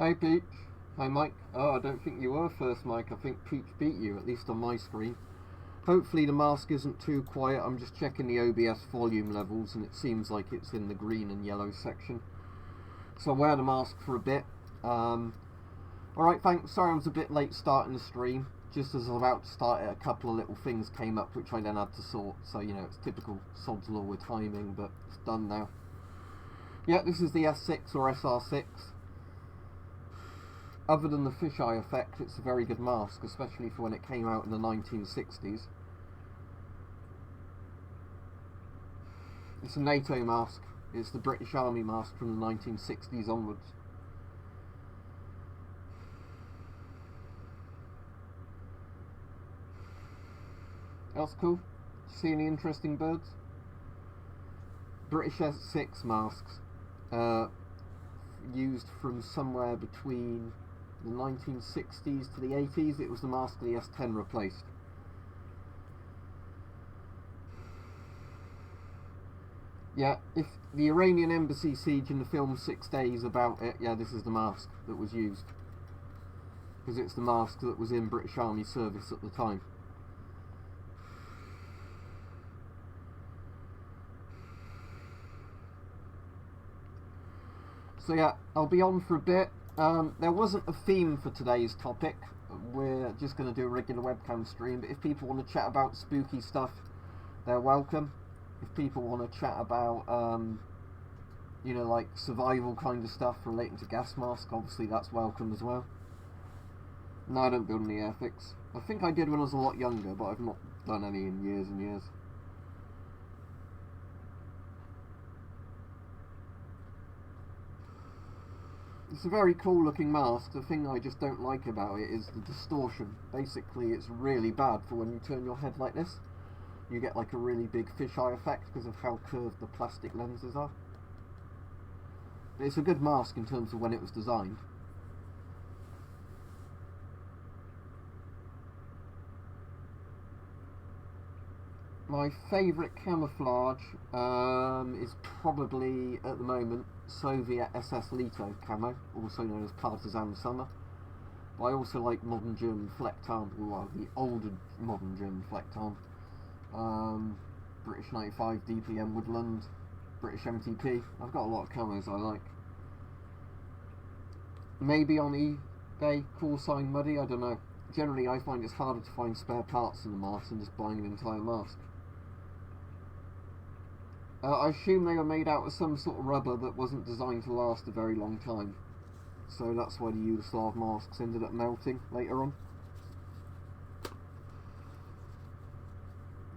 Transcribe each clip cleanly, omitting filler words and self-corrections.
Hey Peach. Hi Mike. Oh, I don't think you were first, Mike. I think Peach beat you, at least on my screen. Hopefully the mask isn't too quiet. I'm just checking the OBS volume levels and it seems like it's in the green and yellow section. So I'll wear the mask for a bit. Alright, thanks. Sorry I was a bit late starting the stream. Just as I was about to start it, a couple of little things came up which I then had to sort. So, you know, it's typical sod's law with timing, but it's done now. Yeah, this is the S6 or SR6. Other than the fisheye effect, it's a very good mask, especially for when it came out in the 1960s. It's a NATO mask. It's the British Army mask from the 1960s onwards. That's cool. See any interesting birds? British S6 masks. Used from somewhere between the 1960s to the 80s. It was the mask the S10 replaced. Yeah, if the Iranian embassy siege in the film 6 Days about it, yeah, this is the mask that was used. Because it's the mask that was in British Army service at the time. So yeah, I'll be on for a bit. There wasn't a theme for today's topic. We're just going to do a regular webcam stream, but if people want to chat about spooky stuff, they're welcome. If people want to chat about, you know, like survival kind of stuff relating to gas mask, obviously that's welcome as well. No, I don't build any airfix. I think I did when I was a lot younger, but I've not done any in years and years. It's a very cool looking mask. The thing I just don't like about it is the distortion. Basically, it's really bad for when you turn your head like this. You get like a really big fisheye effect because of how curved the plastic lenses are. But it's a good mask in terms of when it was designed. My favourite camouflage is probably, at the moment, Soviet SS Leto camo, also known as Partisan Summer. But I also like modern German Flecktarn, well, the older modern German Flecktarn. British 95 DPM Woodland, British MTP. I've got a lot of camos I like. Maybe on eBay, call sign Muddy, I don't know. Generally I find it's harder to find spare parts in the mask than just buying an entire mask. I assume they were made out of some sort of rubber that wasn't designed to last a very long time. So that's why the Yugoslav masks ended up melting later on.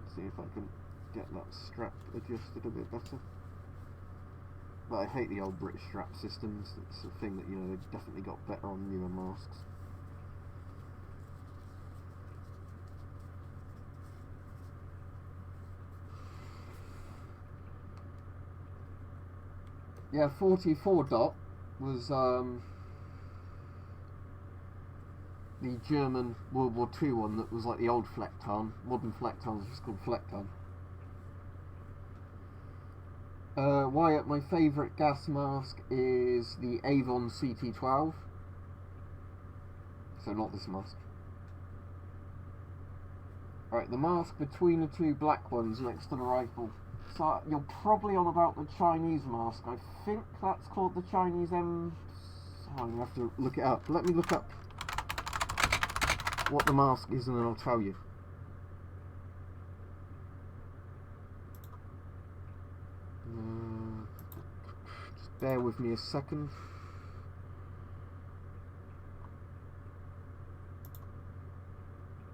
Let's see if I can get that strap adjusted a bit better. But I hate the old British strap systems. It's a thing that, you know, they've definitely got better on newer masks. Yeah, 44 dot was the German World War II one that was like the old Flecktarn. Modern Flecktarn is just called Flecktarn. Wyatt, my favourite gas mask is the Avon CT12. So not this mask. Alright, the mask between the two black ones next to the rifle. So you're probably on about the Chinese mask. I think that's called the Chinese M... Oh, I'm going to have to look it up. Let me look up what the mask is and then I'll tell you. Just bear with me a second.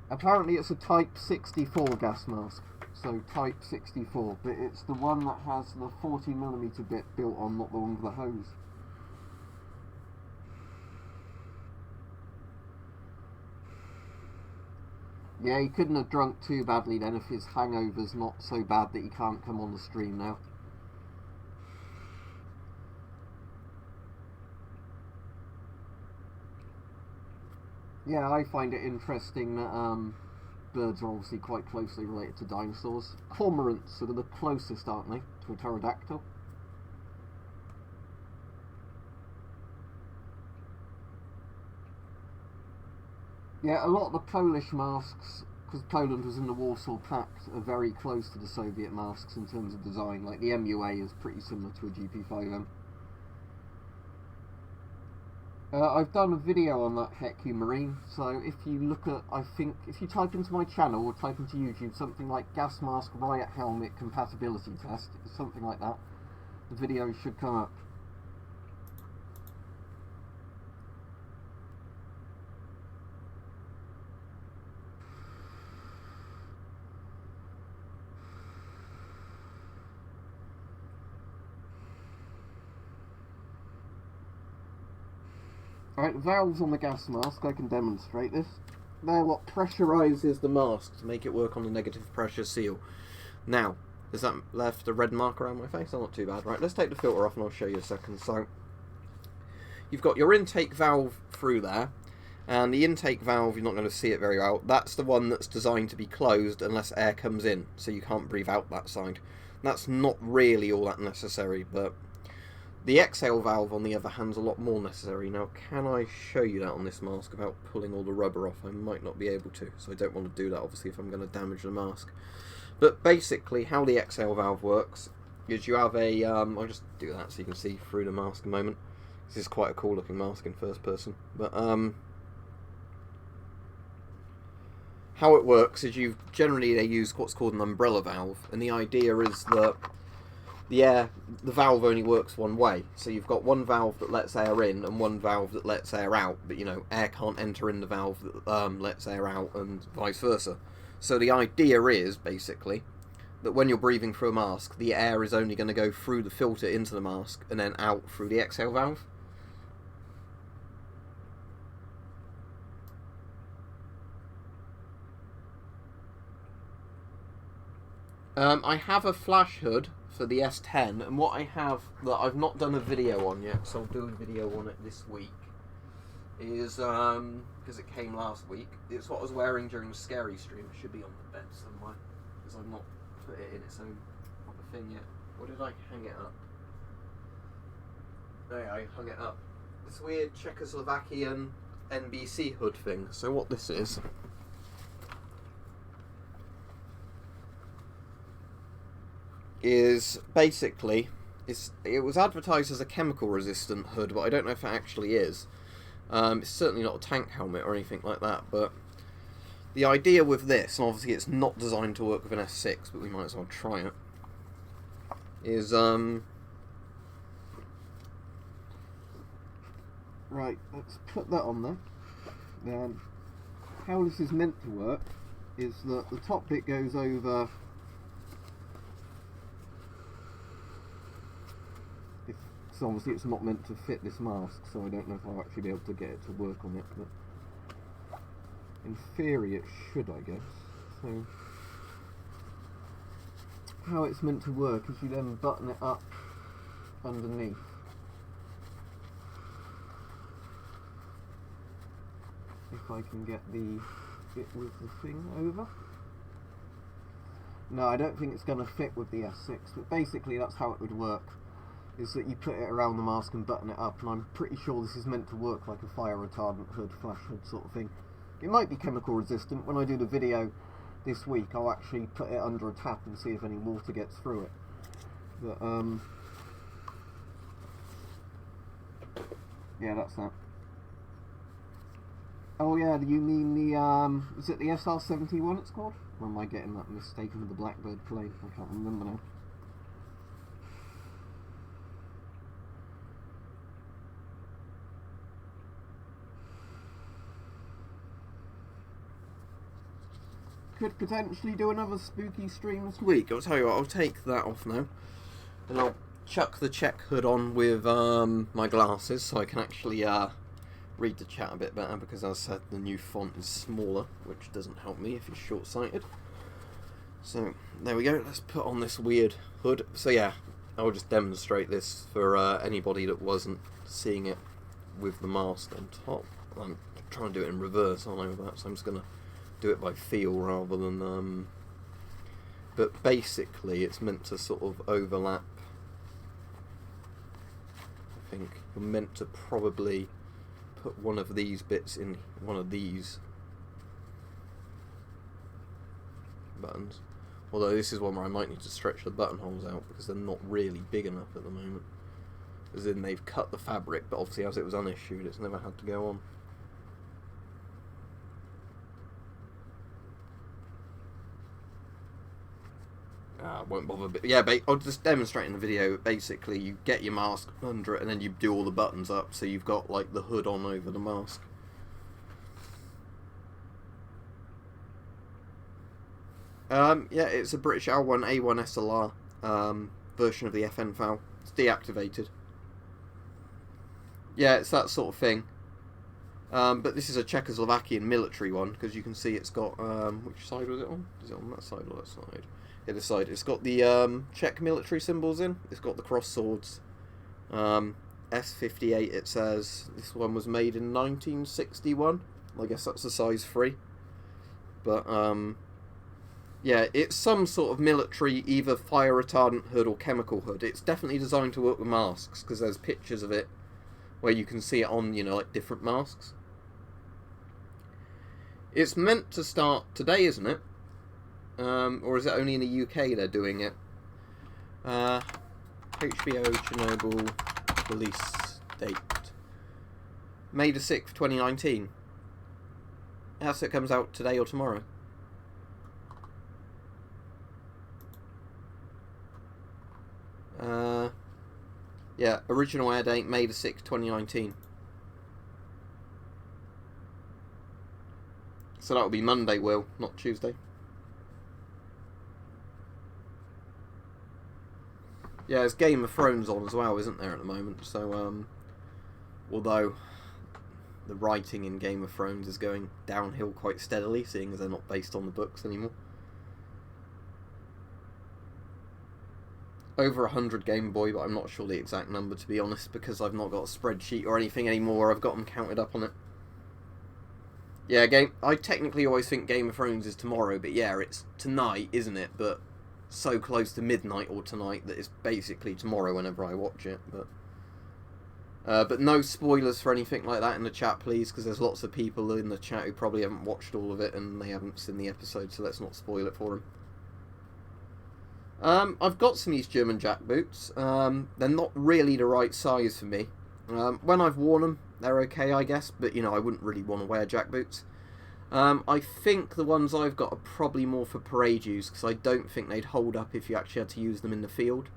Apparently it's a Type 64 gas mask. So Type 64, but it's the one that has the 40mm bit built on, not the one with the hose. Yeah, he couldn't have drunk too badly then if his hangover's not so bad that he can't come on the stream now. Yeah, I find it interesting that birds are obviously quite closely related to dinosaurs. Cormorants are the closest, aren't they, to a pterodactyl? Yeah, a lot of the Polish masks, because Poland was in the Warsaw Pact, are very close to the Soviet masks in terms of design. Like the MUA is pretty similar to a GP5M. I've done a video on that Hecu Marine, so if you look at, I think, if you type into my channel or type into YouTube something like gas mask riot helmet compatibility test, something like that, the video should come up. Alright, valves on the gas mask, I can demonstrate this. They're what pressurises the mask to make it work on the negative pressure seal. Now, has that left a red mark around my face? Oh, not too bad. Right, let's take the filter off and I'll show you a second. So, you've got your intake valve through there, and the intake valve, you're not going to see it very well. That's the one that's designed to be closed unless air comes in, so you can't breathe out that side. That's not really all that necessary, but the exhale valve, on the other hand, is a lot more necessary. Now, can I show you that on this mask without pulling all the rubber off? I might not be able to, so I don't want to do that, obviously, if I'm going to damage the mask. But basically, how the exhale valve works is you have a... I'll just do that so you can see through the mask a moment. This is quite a cool looking mask in first person. But how it works is generally they use what's called an umbrella valve, and the idea is that the valve only works one way. So you've got one valve that lets air in and one valve that lets air out, but you know, air can't enter in the valve that lets air out, and vice versa. So the idea is basically that when you're breathing through a mask, the air is only going to go through the filter into the mask and then out through the exhale valve. I have a flash hood for the S10, and what I have that I've not done a video on yet, so I'll do a video on it this week, is, because it came last week, it's what I was wearing during the Scary stream. It should be on the bed somewhere, because I've not put it in its own proper thing yet. Where did I hang it up? There, I hung it up. This weird Czechoslovakian NBC hood thing. So what this is basically, it was advertised as a chemical resistant hood, but I don't know if it actually is. It's certainly not a tank helmet or anything like that, but the idea with this, and obviously it's not designed to work with an S6, but we might as well try it, is right, let's put that on there. Then how this is meant to work is that the top bit goes over, so obviously it's not meant to fit this mask, so I don't know if I'll actually be able to get it to work on it, but in theory it should, I guess. So how it's meant to work is you then button it up underneath. If I can get the bit with the thing over. No, I don't think it's going to fit with the S6, but basically that's how it would work, is that you put it around the mask and button it up, and I'm pretty sure this is meant to work like a fire retardant hood, flash hood sort of thing. It might be chemical resistant. When I do the video this week, I'll actually put it under a tap and see if any water gets through it. But yeah, that's that. Oh yeah, do you mean the is it the SR-71 it's called? Or am I getting that mistaken with the Blackbird plane? I can't remember now. Could potentially do another spooky stream this week. I'll tell you what, I'll take that off now, and I'll chuck the check hood on with my glasses so I can actually read the chat a bit better, because as I said, the new font is smaller, which doesn't help me if you're short-sighted. So there we go, let's put on this weird hood. So yeah, I'll just demonstrate this for anybody that wasn't seeing it with the mask on top. I'm trying to do it in reverse, aren't I, with that, so I'm just going to do it by feel rather than but basically it's meant to sort of overlap. I think you're meant to probably put one of these bits in one of these buttons. Although this is one where I might need to stretch the buttonholes out because they're not really big enough at the moment. As in they've cut the fabric, but obviously as it was unissued, it's never had to go on. Won't bother. But yeah, I'll just demonstrate in the video. Basically, you get your mask under it, and then you do all the buttons up, so you've got like the hood on over the mask. Yeah, it's a British L1 A1 SLR version of the FN file. It's deactivated. Yeah, it's that sort of thing. But this is a Czechoslovakian military one, because you can see it's got, which side was it on? Is it on that side or that side? Yeah, this side. It's got the Czech military symbols in. It's got the cross swords. S58 it says. This one was made in 1961. I guess that's a size 3. But, yeah, it's some sort of military, either fire retardant hood or chemical hood. It's definitely designed to work with masks, because there's pictures of it where you can see it on, you know, like different masks. It's meant to start today, isn't it? Or is it only in the UK they're doing it? HBO Chernobyl release date. May the 6th, 2019. Yes, it comes out today or tomorrow. Yeah, original air date May the 6th, 2019. So that will be Monday, Will, not Tuesday. Yeah, there's Game of Thrones on as well, isn't there, at the moment? So, although the writing in Game of Thrones is going downhill quite steadily, seeing as they're not based on the books anymore. Over 100 Game Boy, but I'm not sure the exact number, to be honest, because I've not got a spreadsheet or anything anymore. I've got them counted up on it. Yeah, I technically always think Game of Thrones is tomorrow, but yeah, it's tonight, isn't it? But so close to midnight or tonight that it's basically tomorrow whenever I watch it. But no spoilers for anything like that in the chat, please, because there's lots of people in the chat who probably haven't watched all of it and they haven't seen the episode, so let's not spoil it for them. I've got some East German jack boots. They're not really the right size for me. When I've worn them, they're okay, I guess, but, you know, I wouldn't really want to wear jack boots. I think the ones I've got are probably more for parade use, because I don't think they'd hold up if you actually had to use them in the field.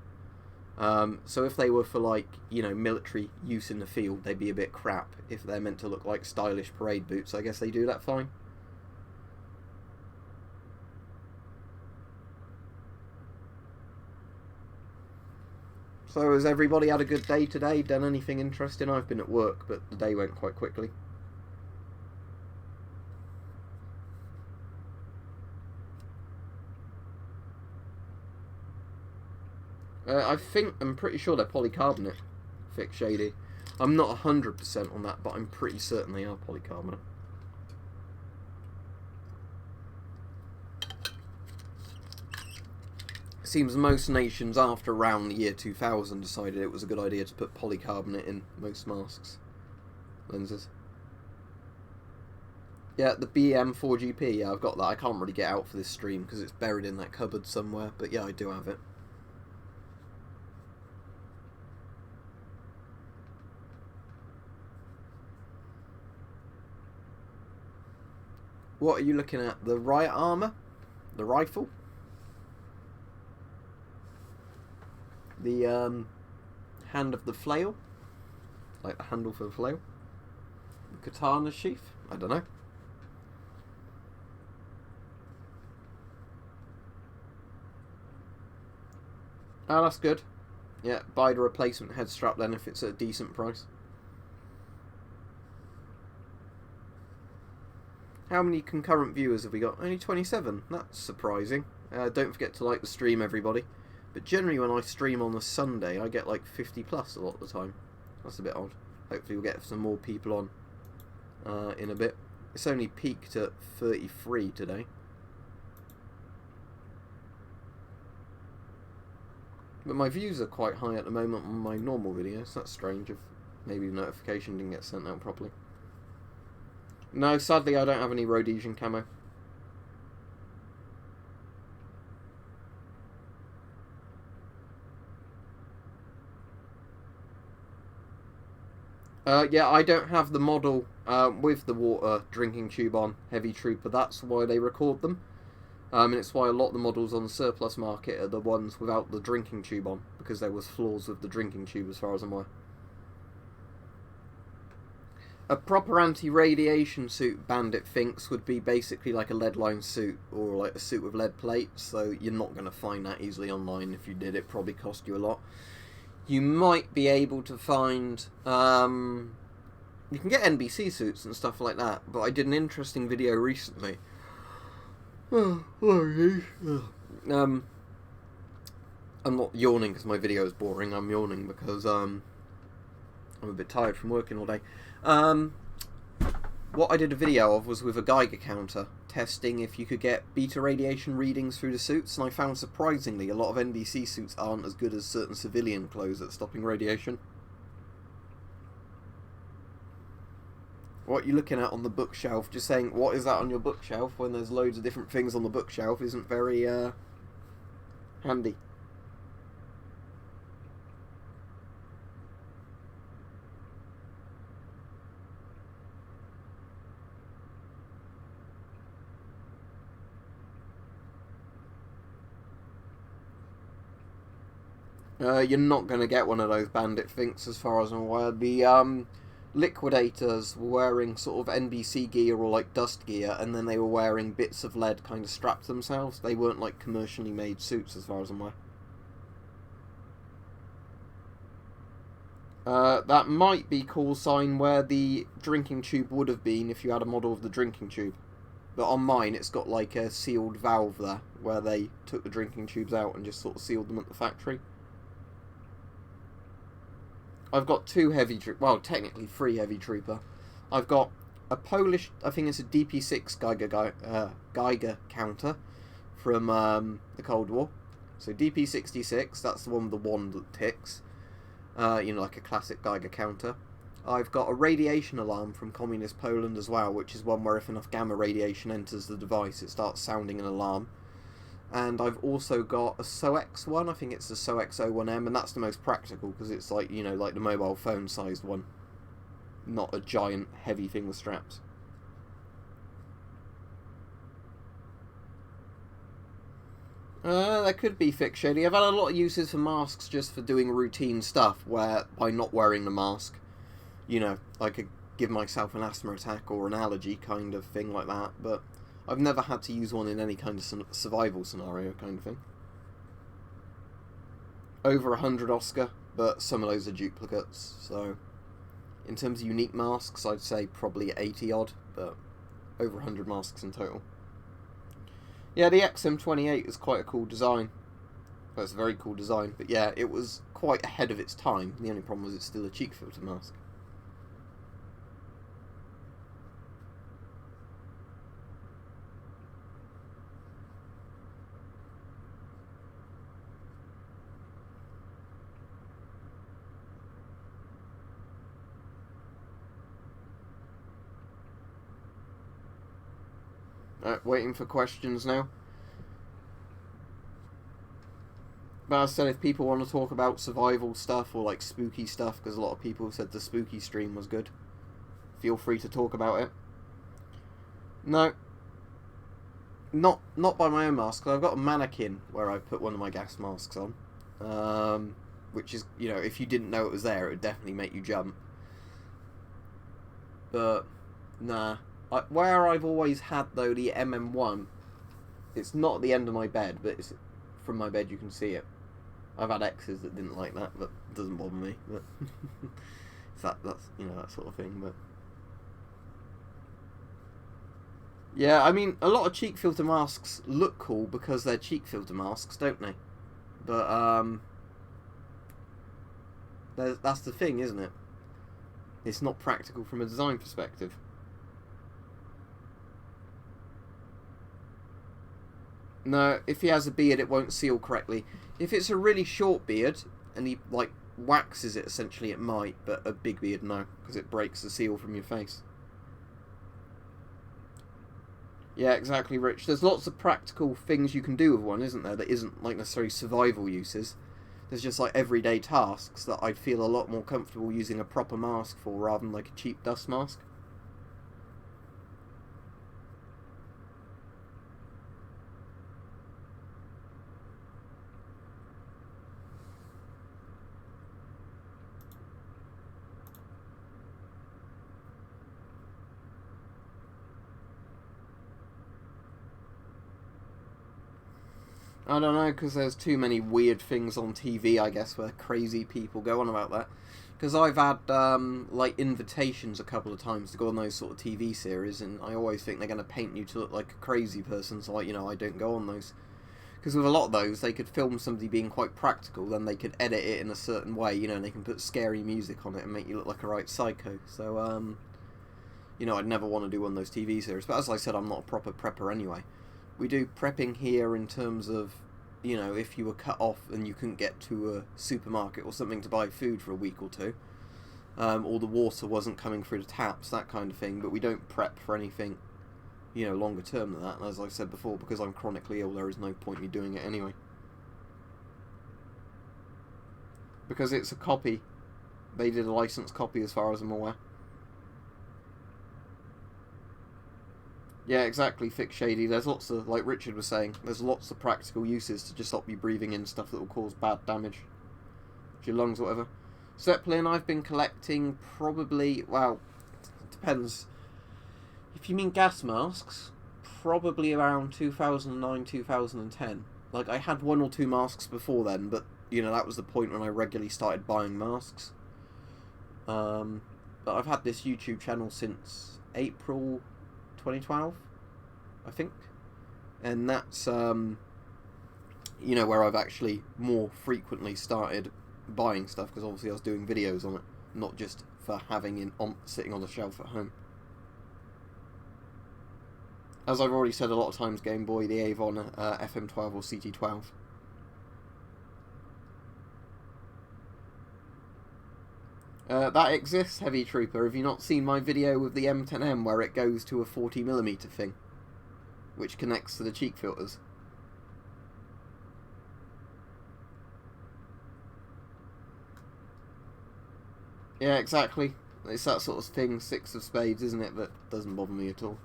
So if they were for, like, you know, military use in the field, they'd be a bit crap. If they're meant to look like stylish parade boots, I guess they do that fine. So has everybody had a good day today? Done anything interesting? I've been at work, but the day went quite quickly. I'm pretty sure they're polycarbonate, thick shady. I'm not 100% on that, but I'm pretty certain they are polycarbonate. Seems most nations after around the year 2000 decided it was a good idea to put polycarbonate in most masks lenses. Yeah, the BM4GP, yeah, I've got that. I can't really get out for this stream because it's buried in that cupboard somewhere, but yeah, I do have it. What are you looking at? The riot armour? The rifle? The hand of the flail, like the handle for the flail. The katana sheath, I don't know. Oh, that's good. Yeah, buy the replacement head strap then if it's at a decent price. How many concurrent viewers have we got? Only 27. That's surprising. Don't forget to like the stream, everybody. But generally when I stream on a Sunday, I get like 50 plus a lot of the time. That's a bit odd. Hopefully we'll get some more people on in a bit. It's only peaked at 33 today. But my views are quite high at the moment on my normal videos. That's strange if maybe the notification didn't get sent out properly. No, sadly I don't have any Rhodesian camo. Yeah, I don't have the model with the water drinking tube on, Heavy Trooper. That's why they record them. And it's why a lot of the models on the surplus market are the ones without the drinking tube on, because there was flaws with the drinking tube as far as I'm aware. A proper anti-radiation suit, Bandit thinks, would be basically like a lead-lined suit, or like a suit with lead plates, so you're not going to find that easily online. If you did, it probably cost you a lot. You might be able to find... you can get NBC suits and stuff like that, but I did an interesting video recently. I'm not yawning because my video is boring, I'm yawning because I'm a bit tired from working all day. What I did a video of was with a Geiger counter, testing if you could get beta radiation readings through the suits, and I found surprisingly a lot of NBC suits aren't as good as certain civilian clothes at stopping radiation. What you're looking at on the bookshelf, just saying what is that on your bookshelf when there's loads of different things on the bookshelf isn't very handy. You're not going to get one of those Bandit Finks as far as I'm aware. The liquidators were wearing sort of NBC gear or like dust gear, and then they were wearing bits of lead kind of strapped to themselves. They weren't like commercially made suits as far as I'm aware. That might be call sign where the drinking tube would have been if you had a model of the drinking tube. But on mine it's got like a sealed valve there where they took the drinking tubes out and just sort of sealed them at the factory. I've got two heavy trooper, well, technically three heavy trooper. I've got a Polish, I think it's a DP6 Geiger counter from the Cold War. So DP66, that's the one with the wand that ticks. You know, like a classic Geiger counter. I've got a radiation alarm from Communist Poland as well, which is one where if enough gamma radiation enters the device, it starts sounding an alarm. And I've also got a SOX one, I think it's the SOX01M, and that's the most practical because it's like, you know, like the mobile phone sized one. Not a giant heavy thing with straps. There could be fixed shading. I've had a lot of uses for masks just for doing routine stuff, where by not wearing the mask, you know, I could give myself an asthma attack or an allergy kind of thing like that, but I've never had to use one in any kind of survival scenario kind of thing. Over 100 Oscar, but some of those are duplicates, so in terms of unique masks, I'd say probably 80 odd, but over 100 masks in total. Yeah, the XM28 is quite a cool design. Well, it's a very cool design, but yeah, it was quite ahead of its time. The only problem was it's still a cheek filter mask. Waiting for questions now. But as I said, if people want to talk about survival stuff or like spooky stuff, because a lot of people said the spooky stream was good, feel free to talk about it. No, not by my own mask. I've got a mannequin where I put one of my gas masks on, which is, you know, if you didn't know it was there, it would definitely make you jump. But nah. Where I've always had, though, the MM1, it's not at the end of my bed, but it's from my bed you can see it. I've had exes that didn't like that, but it doesn't bother me. But that's, you know, that sort of thing. But yeah, I mean, a lot of cheek filter masks look cool because they're cheek filter masks, don't they? But that's the thing, isn't it? It's not practical from a design perspective. No, if he has a beard, it won't seal correctly. If it's a really short beard, and he, like, waxes it, essentially, it might, but a big beard, no, because it breaks the seal from your face. Yeah, exactly, Rich. There's lots of practical things you can do with one, isn't there, that isn't, like, necessarily survival uses. There's just like everyday tasks that I'd feel a lot more comfortable using a proper mask for rather than like a cheap dust mask. I don't know, because there's too many weird things on TV, I guess, where crazy people go on about that. Because I've had, like, invitations a couple of times to go on those sort of TV series, and I always think they're going to paint you to look like a crazy person, so, like, you know, I don't go on those. Because with a lot of those, they could film somebody being quite practical, then they could edit it in a certain way, you know, and they can put scary music on it and make you look like a right psycho. So, you know, I'd never want to do one of those TV series. But as I said, I'm not a proper prepper anyway. We do prepping here in terms of, you know, if you were cut off and you couldn't get to a supermarket or something to buy food for a week or two, or the water wasn't coming through the taps, that kind of thing. But we don't prep for anything, you know, longer term than that. And as I said before, because I'm chronically ill, there is no point in me doing it anyway. Because it's a copy. They did a licensed copy as far as I'm aware. Yeah, exactly, Thick Shady. There's lots of, like Richard was saying, there's lots of practical uses to just stop you breathing in stuff that will cause bad damage to your lungs or whatever. Zeppelin, I've been collecting probably, well, it depends. If you mean gas masks, probably around 2009, 2010. Like, I had one or two masks before then, but, you know, that was the point when I regularly started buying masks. But I've had this YouTube channel since April 2012, I think, and that's you know, where I've actually more frequently started buying stuff, because obviously I was doing videos on it, not just for having it sitting on the shelf at home. As I've already said a lot of times, Game Boy, the Avon FM12 or CT12. That exists, Heavy Trooper. Have you not seen my video with the M10M where it goes to a 40mm thing, which connects to the cheek filters? Yeah, exactly. It's that sort of thing, 6 of spades, isn't it? That doesn't bother me at all.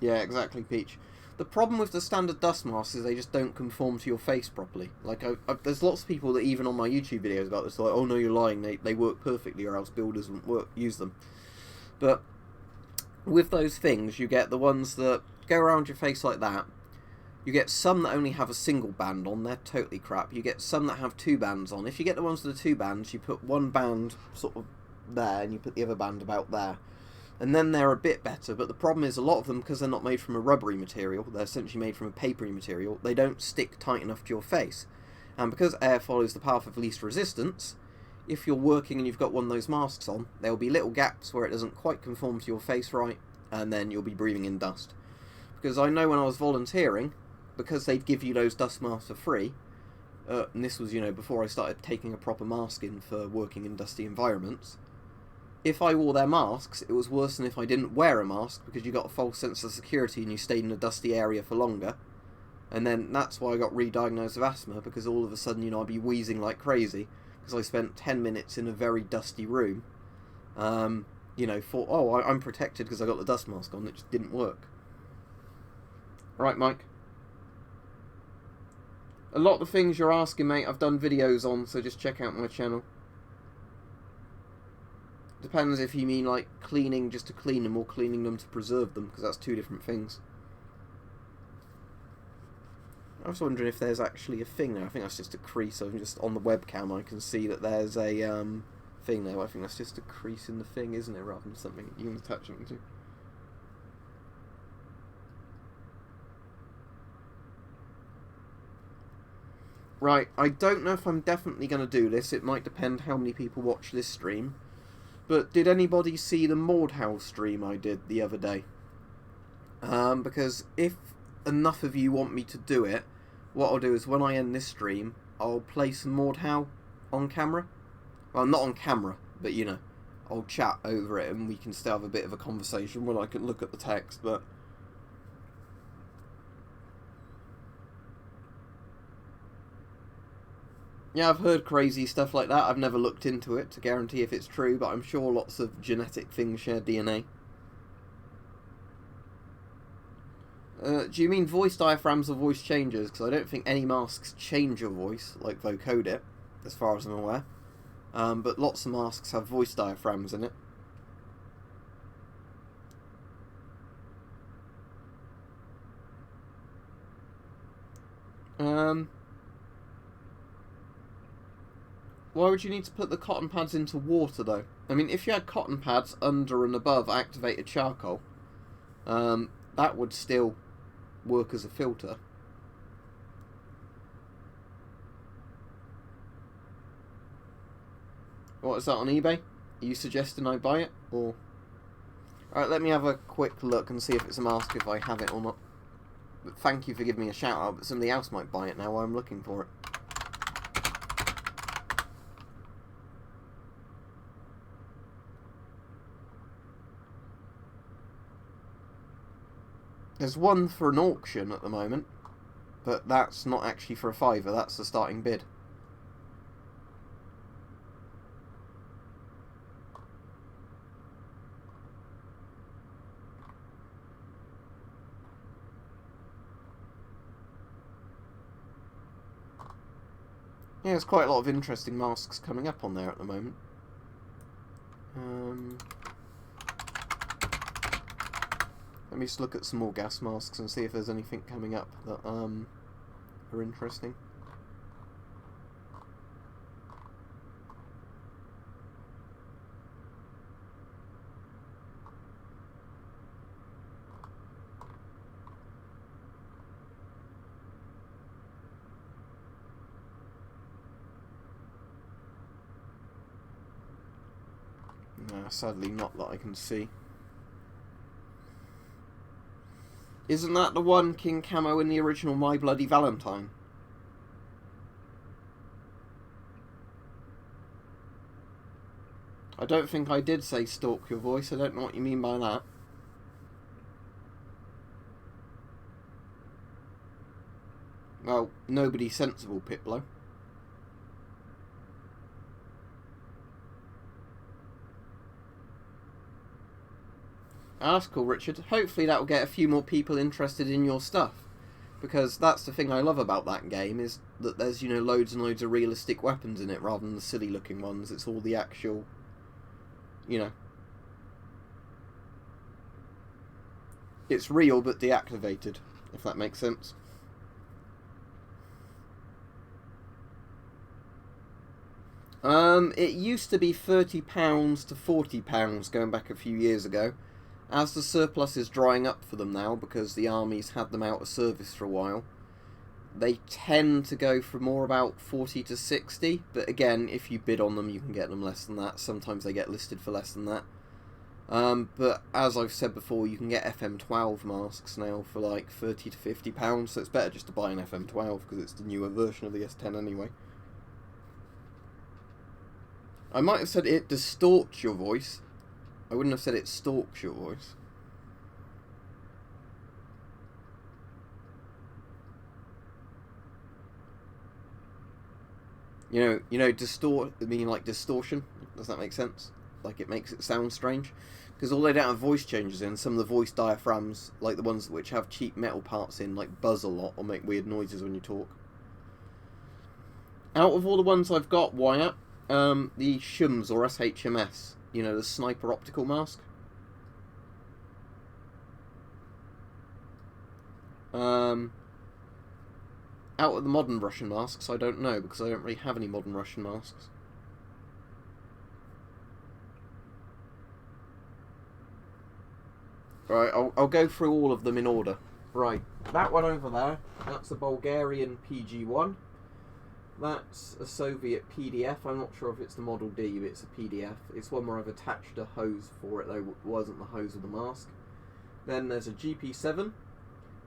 Yeah, exactly, Peach. The problem with the standard dust masks is they just don't conform to your face properly. Like, there's lots of people that even on my YouTube videos about this, like, oh no, you're lying, they work perfectly, or else builders wouldn't use them. But with those things, you get the ones that go around your face like that. You get some that only have a single band on, they're totally crap. You get some that have 2 bands on. If you get the ones with the 2 bands, you put one band sort of there, and you put the other band about there. And then they're a bit better, but the problem is a lot of them, because they're not made from a rubbery material, they're essentially made from a papery material, they don't stick tight enough to your face. And because air follows the path of least resistance, if you're working and you've got one of those masks on, there will be little gaps where it doesn't quite conform to your face right, and then you'll be breathing in dust. Because I know when I was volunteering, because they'd give you those dust masks for free, and this was, you know, before I started taking a proper mask in for working in dusty environments, if I wore their masks, it was worse than if I didn't wear a mask, because you got a false sense of security and you stayed in a dusty area for longer. And then that's why I got re-diagnosed with asthma, because all of a sudden, you know, I'd be wheezing like crazy, because I spent 10 minutes in a very dusty room, you know, thought, oh, I'm protected because I got the dust mask on. It just didn't work. Right, Mike? A lot of the things you're asking, mate, I've done videos on, so just check out my channel. Depends if you mean like cleaning just to clean them or cleaning them to preserve them, because that's 2 different things. I was wondering if there's actually a thing there. I think that's just a crease. I'm just on the webcam, I can see that there's a thing there. I think that's just a crease in the thing, isn't it, rather than something you can attach something to. Right, I don't know if I'm definitely going to do this. It might depend how many people watch this stream. But did anybody see the Mordhouse stream I did the other day? Because if enough of you want me to do it, what I'll do is when I end this stream, I'll play some Mordhouse on camera. Well, not on camera, but you know, I'll chat over it and we can still have a bit of a conversation when I can look at the text, but Yeah, I've heard crazy stuff like that. I've never looked into it to guarantee if it's true, but I'm sure lots of genetic things share DNA. Do you mean voice diaphragms or voice changers? Because I don't think any masks change your voice, like vocode it, as far as I'm aware. But lots of masks have voice diaphragms in it. Why would you need to put the cotton pads into water, though? I mean, if you had cotton pads under and above activated charcoal, that would still work as a filter. What is that on eBay? Are you suggesting I buy it, or? Alright, let me have a quick look and see if it's a mask, if I have it or not. But thank you for giving me a shout out, but somebody else might buy it now while I'm looking for it. There's one for an auction at the moment, but that's not actually for a £5, that's the starting bid. Yeah, there's quite a lot of interesting masks coming up on there at the moment. Let me just look at some more gas masks and see if there's anything coming up that are interesting. No, sadly not that I can see. Isn't that the one King Camo in the original My Bloody Valentine? I don't think I did say stalk your voice. I don't know what you mean by that. Well, nobody sensible, Piplo. That's cool, Richard. Hopefully that will get a few more people interested in your stuff. Because that's the thing I love about that game, is that there's, you know, loads and loads of realistic weapons in it rather than the silly looking ones. It's all the actual, you know. It's real but deactivated, if that makes sense. It used to be £30 to £40 going back a few years ago. As the surplus is drying up for them now, because the army's had them out of service for a while, they tend to go for more about 40 to 60, but again, if you bid on them, you can get them less than that. Sometimes they get listed for less than that. But as I've said before, you can get FM12 masks now for like 30 to £50, so it's better just to buy an FM12, because it's the newer version of the S10 anyway. I might have said it distorts your voice. I wouldn't have said it stalks your voice. You know, distort, I mean like distortion. Does that make sense? Like it makes it sound strange. Because although they don't have voice changes in, some of the voice diaphragms, like the ones which have cheap metal parts in, like buzz a lot or make weird noises when you talk. Out of all the ones I've got, Wyatt, the SHMS or SHMS, you know, the sniper optical mask. Out of the modern Russian masks, I don't know, because I don't really have any modern Russian masks. Right, I'll go through all of them in order. Right, that one over there, that's a Bulgarian PG-1. That's a Soviet PDF. I'm not sure if it's the Model D, but it's a PDF. It's one where I've attached a hose for it, though it wasn't the hose of the mask. Then there's a GP7.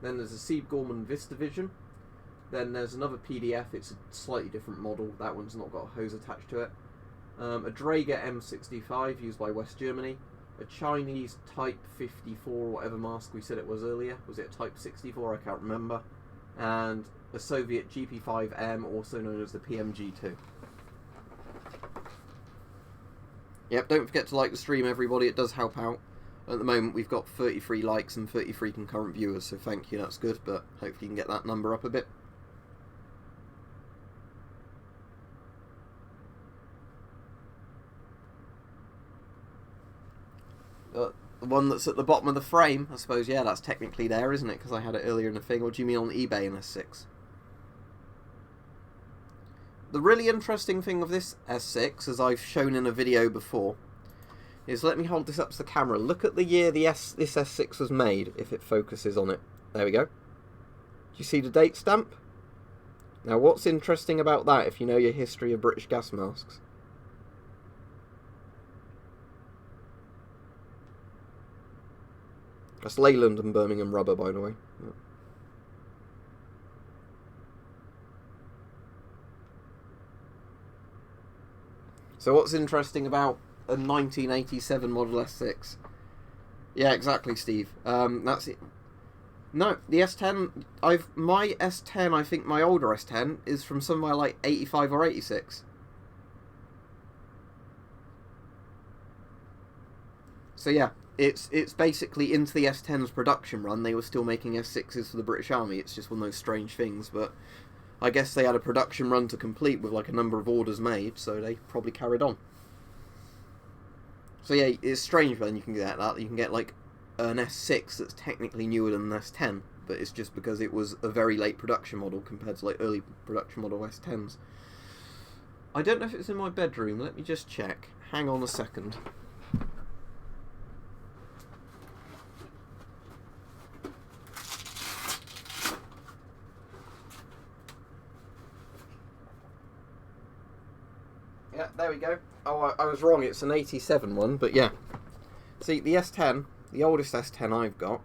Then there's a Sieb Gorman VistaVision. Then there's another PDF. It's a slightly different model. That one's not got a hose attached to it. A Draeger M65 used by West Germany. A Chinese Type 54, whatever mask we said it was earlier. Was it a Type 64? I can't remember. and a Soviet GP5M, also known as the PMG2. Yep, don't forget to like the stream, everybody, it does help out. At the moment we've got 33 likes and 33 concurrent viewers, so thank you, that's good, but hopefully you can get that number up a bit. The one that's at the bottom of the frame, I suppose, yeah, that's technically there, isn't it? Because I had it earlier in the thing. Or do you mean on eBay in S6? The really interesting thing of this S6, as I've shown in a video before, is, let me hold this up to the camera. Look at the year this S6 was made, if it focuses on it. There we go. Do you see the date stamp? Now, what's interesting about that, if you know your history of British gas masks? That's Leyland and Birmingham rubber, by the way. Yeah. So what's interesting about a 1987 Model S6? Yeah, exactly, Steve. That's it. No, the S10, my S10, I think my older S10, is from somewhere like 85 or 86. So yeah. It's basically into the S10's production run. They were still making S6s for the British Army. It's just one of those strange things, but I guess they had a production run to complete with like a number of orders made, so they probably carried on. So yeah, it's strange when you can get that. You can get like an S6 that's technically newer than an S10, but it's just because it was a very late production model compared to like early production model S10s. I don't know if it's in my bedroom. Let me just check. Hang on a second. Yeah, there we go. Oh, I was wrong. It's an 87 one, but yeah. See, the S10, the oldest S10 I've got.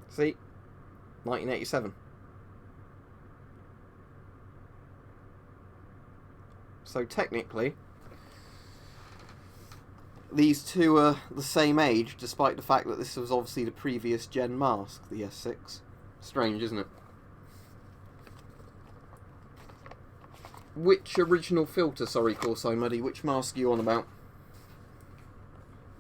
See? 1987. So technically, these two are the same age, despite the fact that this was obviously the previous gen mask, the S6. Strange, isn't it? Which original filter, sorry, Callsign Muddy, which mask are you on about?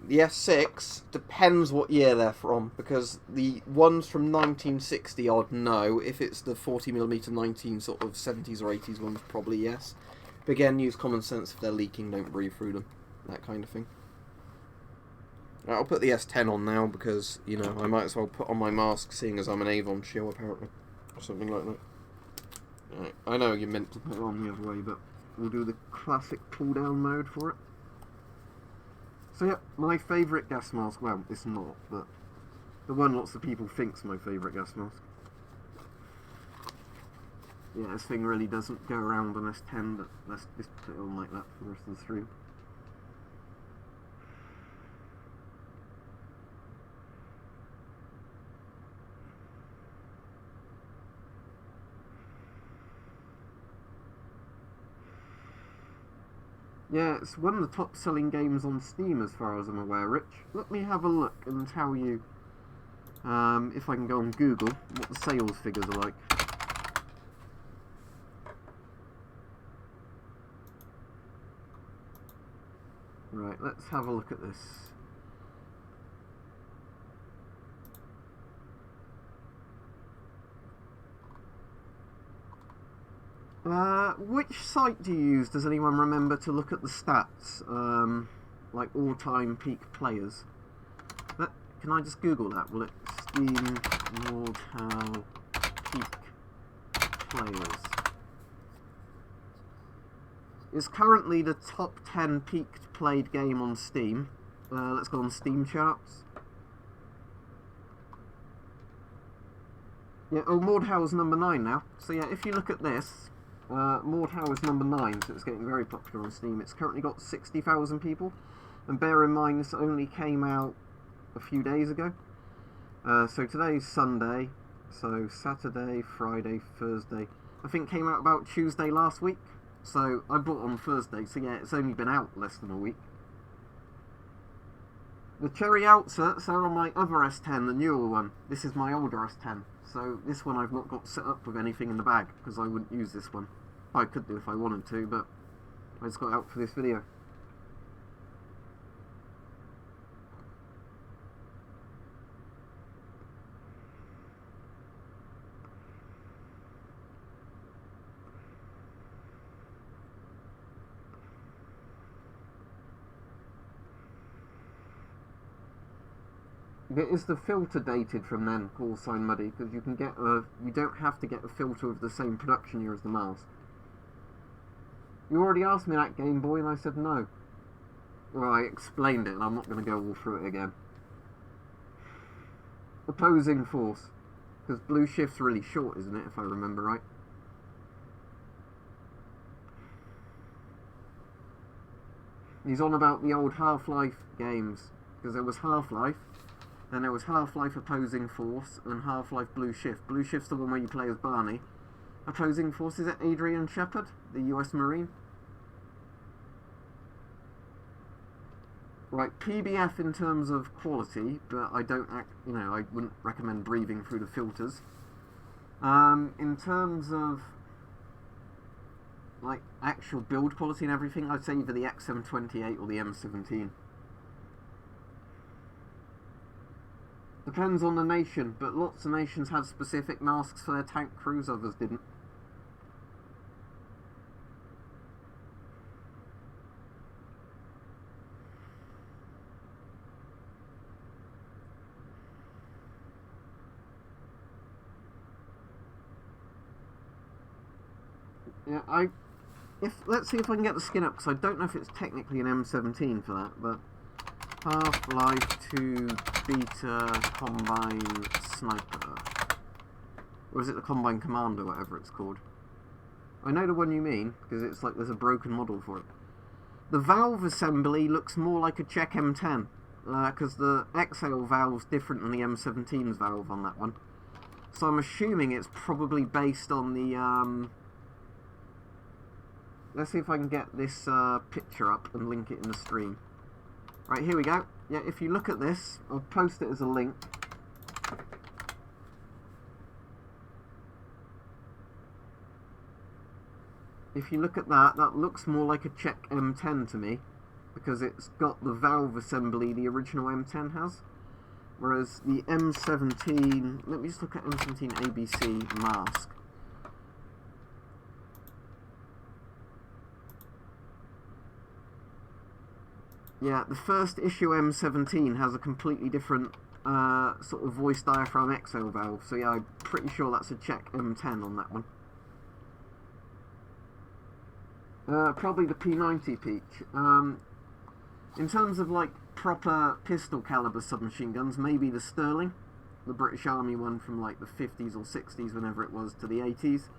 The S6 depends what year they're from, because the ones from 1960 odd, no. If it's the 40mm 19 sort of 70s or 80s ones, probably yes. But again, use common sense. If they're leaking, don't breathe through them. That kind of thing. I'll put the S10 on now because, you know, I might as well put on my mask seeing as I'm an Avon shill, apparently. Or something like that. Right. I know you're meant to put it on the other way, but we'll do the classic pull-down mode for it. So yeah, my favourite gas mask, well, it's not, but the one lots of people think's my favourite gas mask. Yeah, this thing really doesn't go around on S10, but let's just put it on like that for the rest of the stream. Yeah, it's one of the top selling games on Steam as far as I'm aware, Rich. Let me have a look and tell you, if I can go on Google, what the sales figures are like. Right, let's have a look at this. Which site do you use? Does anyone remember to look at the stats? Like all-time peak players. Can I just Google that? Will it Steam Mortal peak players? It's currently the top 10 peaked played game on Steam. Let's go on Steam charts. Yeah, oh, Mordhau is number 9 now. So yeah, if you look at this, Mordhau is number 9, so it's getting very popular on Steam. It's currently got 60,000 people, and bear in mind this only came out a few days ago. So today's Sunday, so Saturday, Friday, Thursday. I think came out about Tuesday last week. So I bought on Thursday, so yeah, it's only been out less than a week. The cherry outserts are on my other S10, the newer one. This is my older S10. So this one I've not got set up with anything in the bag, because I wouldn't use this one. I could do if I wanted to, but I just got it out for this video. Is the filter dated from then, call sign Muddy? Because you can get you don't have to get a filter of the same production year as the mask. You already asked me that, Game Boy, and I said no. Well, I explained it, and I'm not going to go all through it again. Opposing force, because blue shift's really short, isn't it? If I remember right. He's on about the old Half-Life games, because there was Half-Life. Then there was Half-Life Opposing Force and Half-Life Blue Shift. Blue Shift's the one where you play as Barney. Opposing Force, is it Adrian Shepard, the US Marine? Right, PBF in terms of quality, but I don't, I wouldn't recommend breathing through the filters. In terms of like actual build quality and everything, I'd say either the XM28 or the M17. Depends on the nation, but lots of nations had specific masks for their tank crews, others didn't. Yeah, let's see if I can get the skin up, because I don't know if it's technically an M17 for that, but Half-Life 2 Beta Combine Sniper. Or is it the Combine Commander, whatever it's called? I know the one you mean, because it's like there's a broken model for it. The valve assembly looks more like a Czech M10, because the exhale valve's different than the M17's valve on that one. So I'm assuming it's probably based on the, let's see if I can get this picture up and link it in the stream. Right, here we go. Yeah, if you look at this, I'll post it as a link. If you look at that, that looks more like a Czech M10 to me, because it's got the valve assembly the original M10 has. Whereas the M17, let me just look at M17 ABC mask. Yeah, the first issue M17 has a completely different sort of voice diaphragm exhale valve, so yeah, I'm pretty sure that's a Czech M10 on that one. Probably the P90 Peach. In terms of like proper pistol caliber submachine guns, maybe the Sterling, the British Army one from like the 50s or 60s, whenever it was, to the 80s.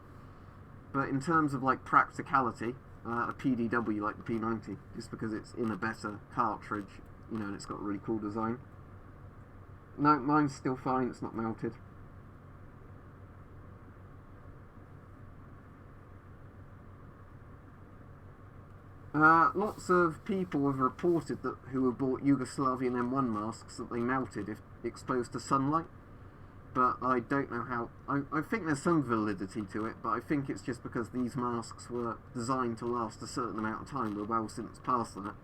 But in terms of like practicality, a PDW like the P90, just because it's in a better cartridge, and it's got a really cool design. No, mine's still fine, it's not melted. Lots of people have reported that who have bought Yugoslavian M1 masks that they melted if exposed to sunlight. But I don't know how. I think there's some validity to it, but I think it's just because these masks were designed to last a certain amount of time. We're well since past that,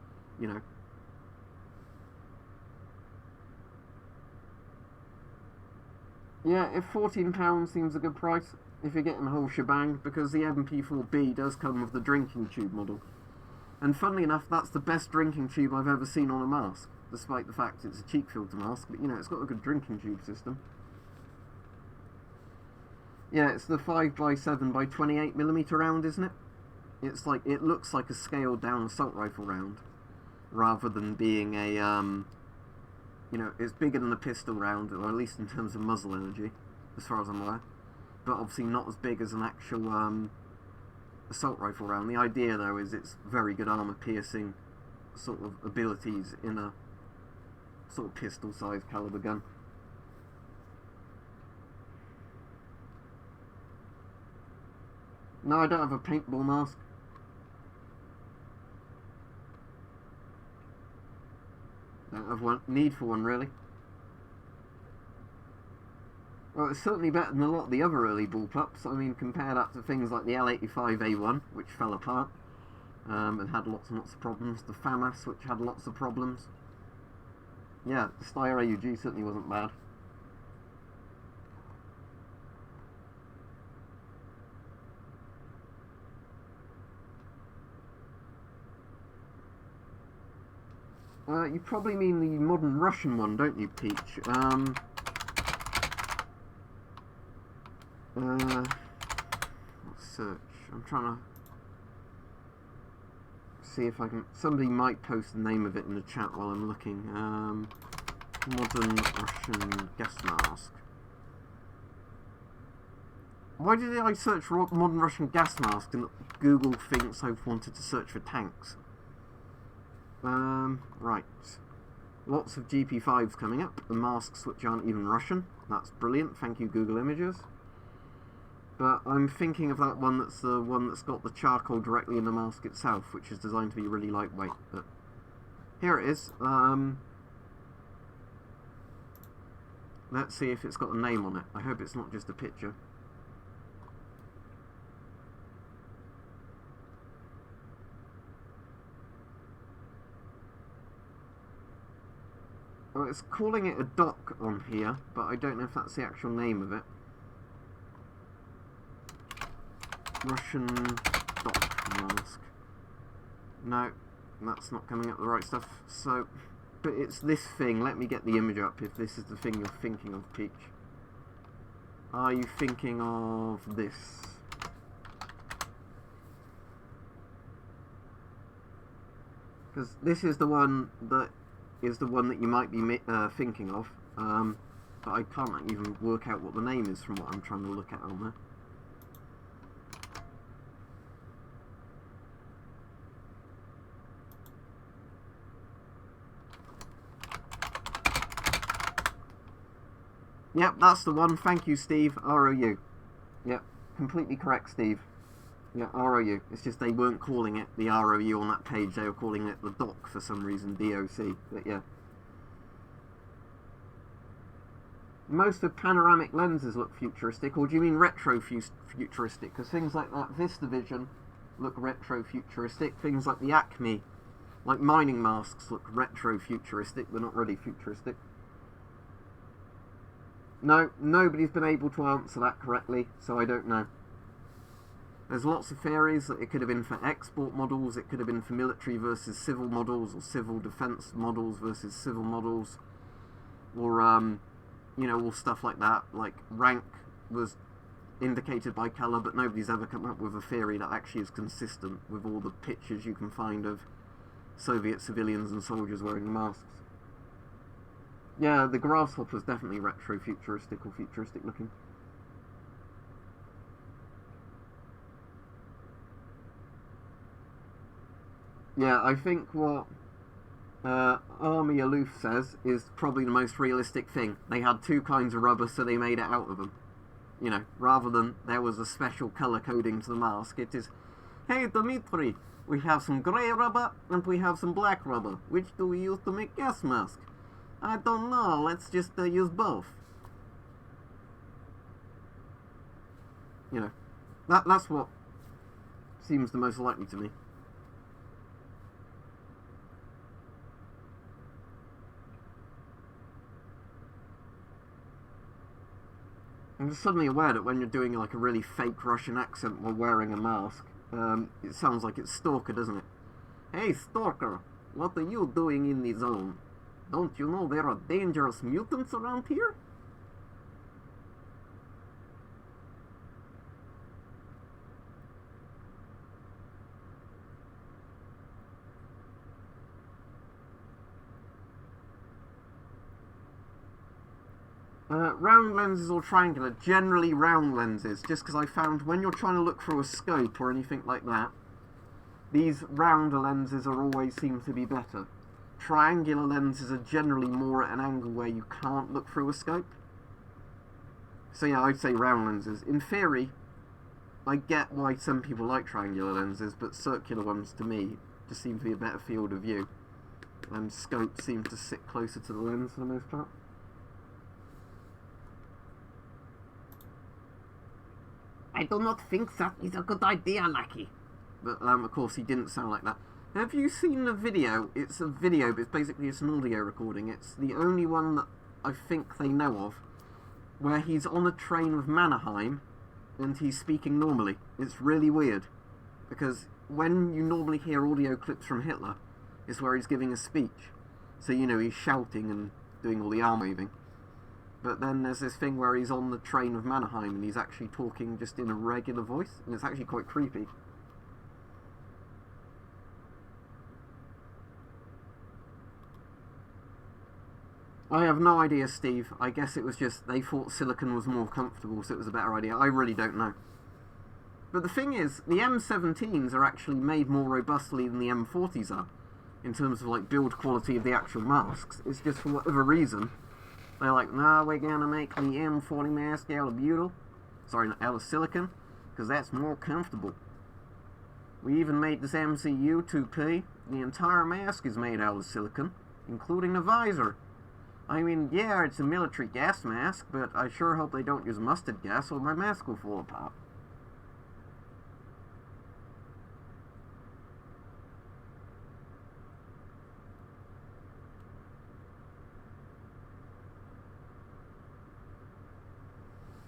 Yeah, if £14 seems a good price, if you're getting the whole shebang, because the MP4B does come with the drinking tube model. And funnily enough, that's the best drinking tube I've ever seen on a mask, despite the fact it's a cheap filter mask, but it's got a good drinking tube system. Yeah, it's the 5x7 x 28mm round, isn't it? It's like, it looks like a scaled down assault rifle round, rather than being a, it's bigger than a pistol round, or at least in terms of muzzle energy, as far as I'm aware. But obviously not as big as an actual, assault rifle round. The idea, though, is it's very good armor piercing sort of abilities in a sort of pistol-sized caliber gun. No, I don't have a paintball mask. No, don't have one need for one really. Well, it's certainly better than a lot of the other early bullpups. I mean, compare that to things like the L85A1, which fell apart and had lots and lots of problems. The FAMAS, which had lots of problems. Yeah, the Steyr AUG certainly wasn't bad. You probably mean the modern Russian one, don't you, Peach? Let's search. I'm trying to see if I can... Somebody might post the name of it in the chat while I'm looking. Modern Russian gas mask. Why did I search for modern Russian gas mask and Google thinks I've wanted to search for tanks? Right. Lots of GP5s coming up, and masks which aren't even Russian. That's brilliant, thank you Google Images. But I'm thinking of that one that's the one that's got the charcoal directly in the mask itself, which is designed to be really lightweight. But here it is. Let's see if it's got a name on it. I hope it's not just a picture. Well, it's calling it a dock on here, but I don't know if that's the actual name of it. Russian dock mask. No, that's not coming up the right stuff. So, but it's this thing. Let me get the image up if this is the thing you're thinking of, Peach. Are you thinking of this? Because this is the one that you might be thinking of, but I can't even work out what the name is from what I'm trying to look at on there. Yep, that's the one. Thank you, Steve. ROU. Yep, completely correct, Steve. Yeah, ROU. It's just they weren't calling it the ROU on that page. They were calling it the dock for some reason, DOC. But yeah. Most of panoramic lenses look futuristic, or do you mean retro-futuristic? Because things like that VistaVision look retro-futuristic. Things like the Acme, like mining masks, look retro-futuristic. They're not really futuristic. No, nobody's been able to answer that correctly, so I don't know. There's lots of theories that it could have been for export models, it could have been for military versus civil models, or civil defense models versus civil models, or, you know, all stuff like that. Like, rank was indicated by colour, but nobody's ever come up with a theory that actually is consistent with all the pictures you can find of Soviet civilians and soldiers wearing masks. Yeah, the grasshopper's definitely retro-futuristic or futuristic looking. Yeah, I think what Army Aloof says is probably the most realistic thing. They had two kinds of rubber, so they made it out of them. You know, rather than there was a special colour coding to the mask, it is, hey Dmitri, we have some grey rubber and we have some black rubber. Which do we use to make gas mask? I don't know, let's just use both. You know, that's what seems the most likely to me. I'm just suddenly aware that when you're doing like a really fake Russian accent while wearing a mask, it sounds like it's Stalker, doesn't it? Hey Stalker, what are you doing in the zone? Don't you know there are dangerous mutants around here? Round lenses or triangular? Generally round lenses, just because I found when you're trying to look through a scope or anything like that, these rounder lenses are always seem to be better. Triangular lenses are generally more at an angle where you can't look through a scope. So yeah, I'd say round lenses. In theory, I get why some people like triangular lenses, but circular ones to me just seem to be a better field of view. and scope seemed to sit closer to the lens for the most part. I do not think that is a good idea, Lucky. But of course he didn't sound like that. Have you seen the video? It's a video, but it's basically just an audio recording. It's the only one that I think they know of, where he's on a train with Mannerheim, and he's speaking normally. It's really weird, because when you normally hear audio clips from Hitler, it's where he's giving a speech. So, you know, he's shouting and doing all the arm waving. But then there's this thing where he's on the train with Mannerheim, and he's actually talking just in a regular voice, and it's actually quite creepy. I have no idea, Steve. I guess it was just they thought silicon was more comfortable, so it was a better idea. I really don't know. But the thing is, the M17s are actually made more robustly than the M40s are, in terms of like build quality of the actual masks. It's just for whatever reason, they're like, nah, we're gonna make the M40 mask out of butyl. Sorry, out of silicon, because that's more comfortable. We even made this MCU 2P. The entire mask is made out of silicon, including the visor. I mean, yeah, it's a military gas mask, but I sure hope they don't use mustard gas or my mask will fall apart.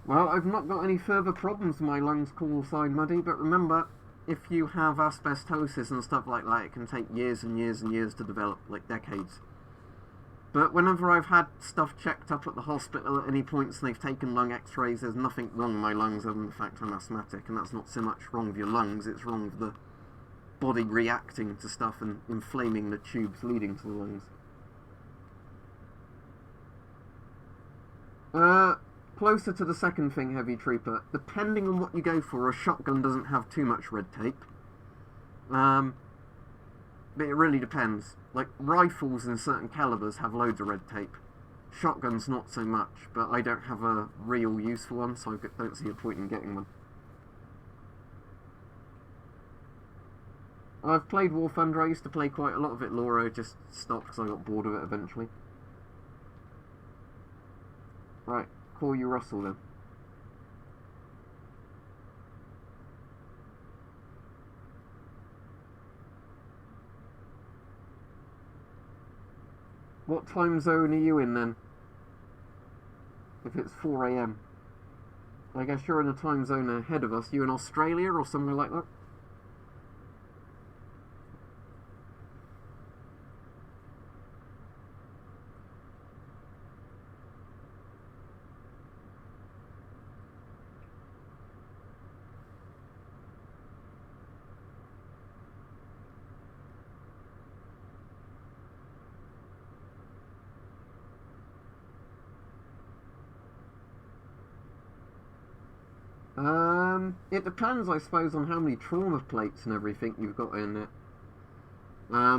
Well, I've not got any further problems with my lungs call sign muddy, but remember, if you have asbestosis and stuff like that, it can take years and years and years to develop, like decades. But whenever I've had stuff checked up at the hospital at any points and they've taken lung x-rays, there's nothing wrong with my lungs other than the fact I'm asthmatic, and that's not so much wrong with your lungs, it's wrong with the body reacting to stuff and inflaming the tubes leading to the lungs. Closer to the second thing, Heavy Trooper, depending on what you go for, a shotgun doesn't have too much red tape. But it really depends. Like, rifles in certain calibers have loads of red tape. Shotguns not so much, but I don't have a real use for one, so I don't see a point in getting one. I've played War Thunder. I used to play quite a lot of it. Laura just stopped because I got bored of it eventually. Right, call you Russell then. What time zone are you in then? If it's 4 AM. I guess you're in a time zone ahead of us. You in Australia or somewhere like that? It depends, I suppose, on how many trauma plates and everything you've got in it. I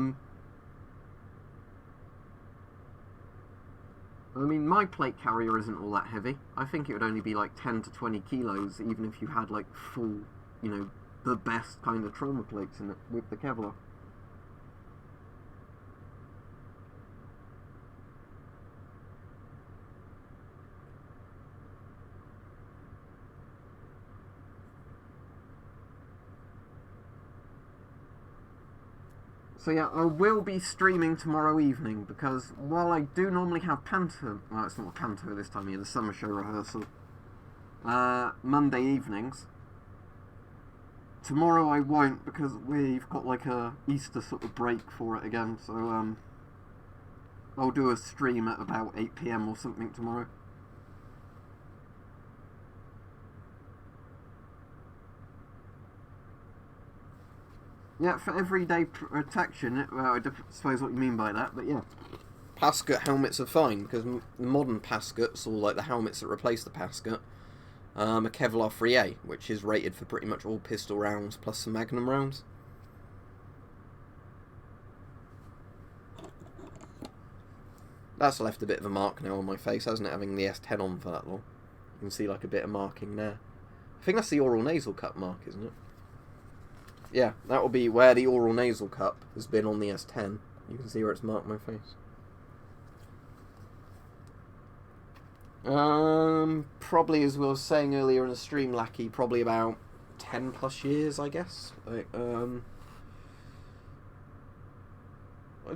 mean, my plate carrier isn't all that heavy. I think it would only be like 10 to 20 kilos, even if you had like full, you know, the best kind of trauma plates in it with the Kevlar. So yeah, I will be streaming tomorrow evening, because while I do normally have Panto, well, it's not Panto this time of year, the summer show rehearsal, Monday evenings, tomorrow I won't, because we've got like a Easter sort of break for it again, so I'll do a stream at about 8 PM or something tomorrow. Yeah, for everyday protection, well, I suppose what you mean by that, but yeah. Pascut helmets are fine, because modern Pascuts, or like the helmets that replace the Pascut, are Kevlar 3A, which is rated for pretty much all pistol rounds plus some Magnum rounds. That's left a bit of a mark now on my face, hasn't it, having the S10 on for that long. You can see like a bit of marking there. I think that's the oral nasal cup mark, isn't it? Yeah, that will be where the oral nasal cup has been on the S10. You can see where it's marked my face. Probably, as we were saying earlier in the stream, Lackey, probably about 10 plus years, I guess. I'd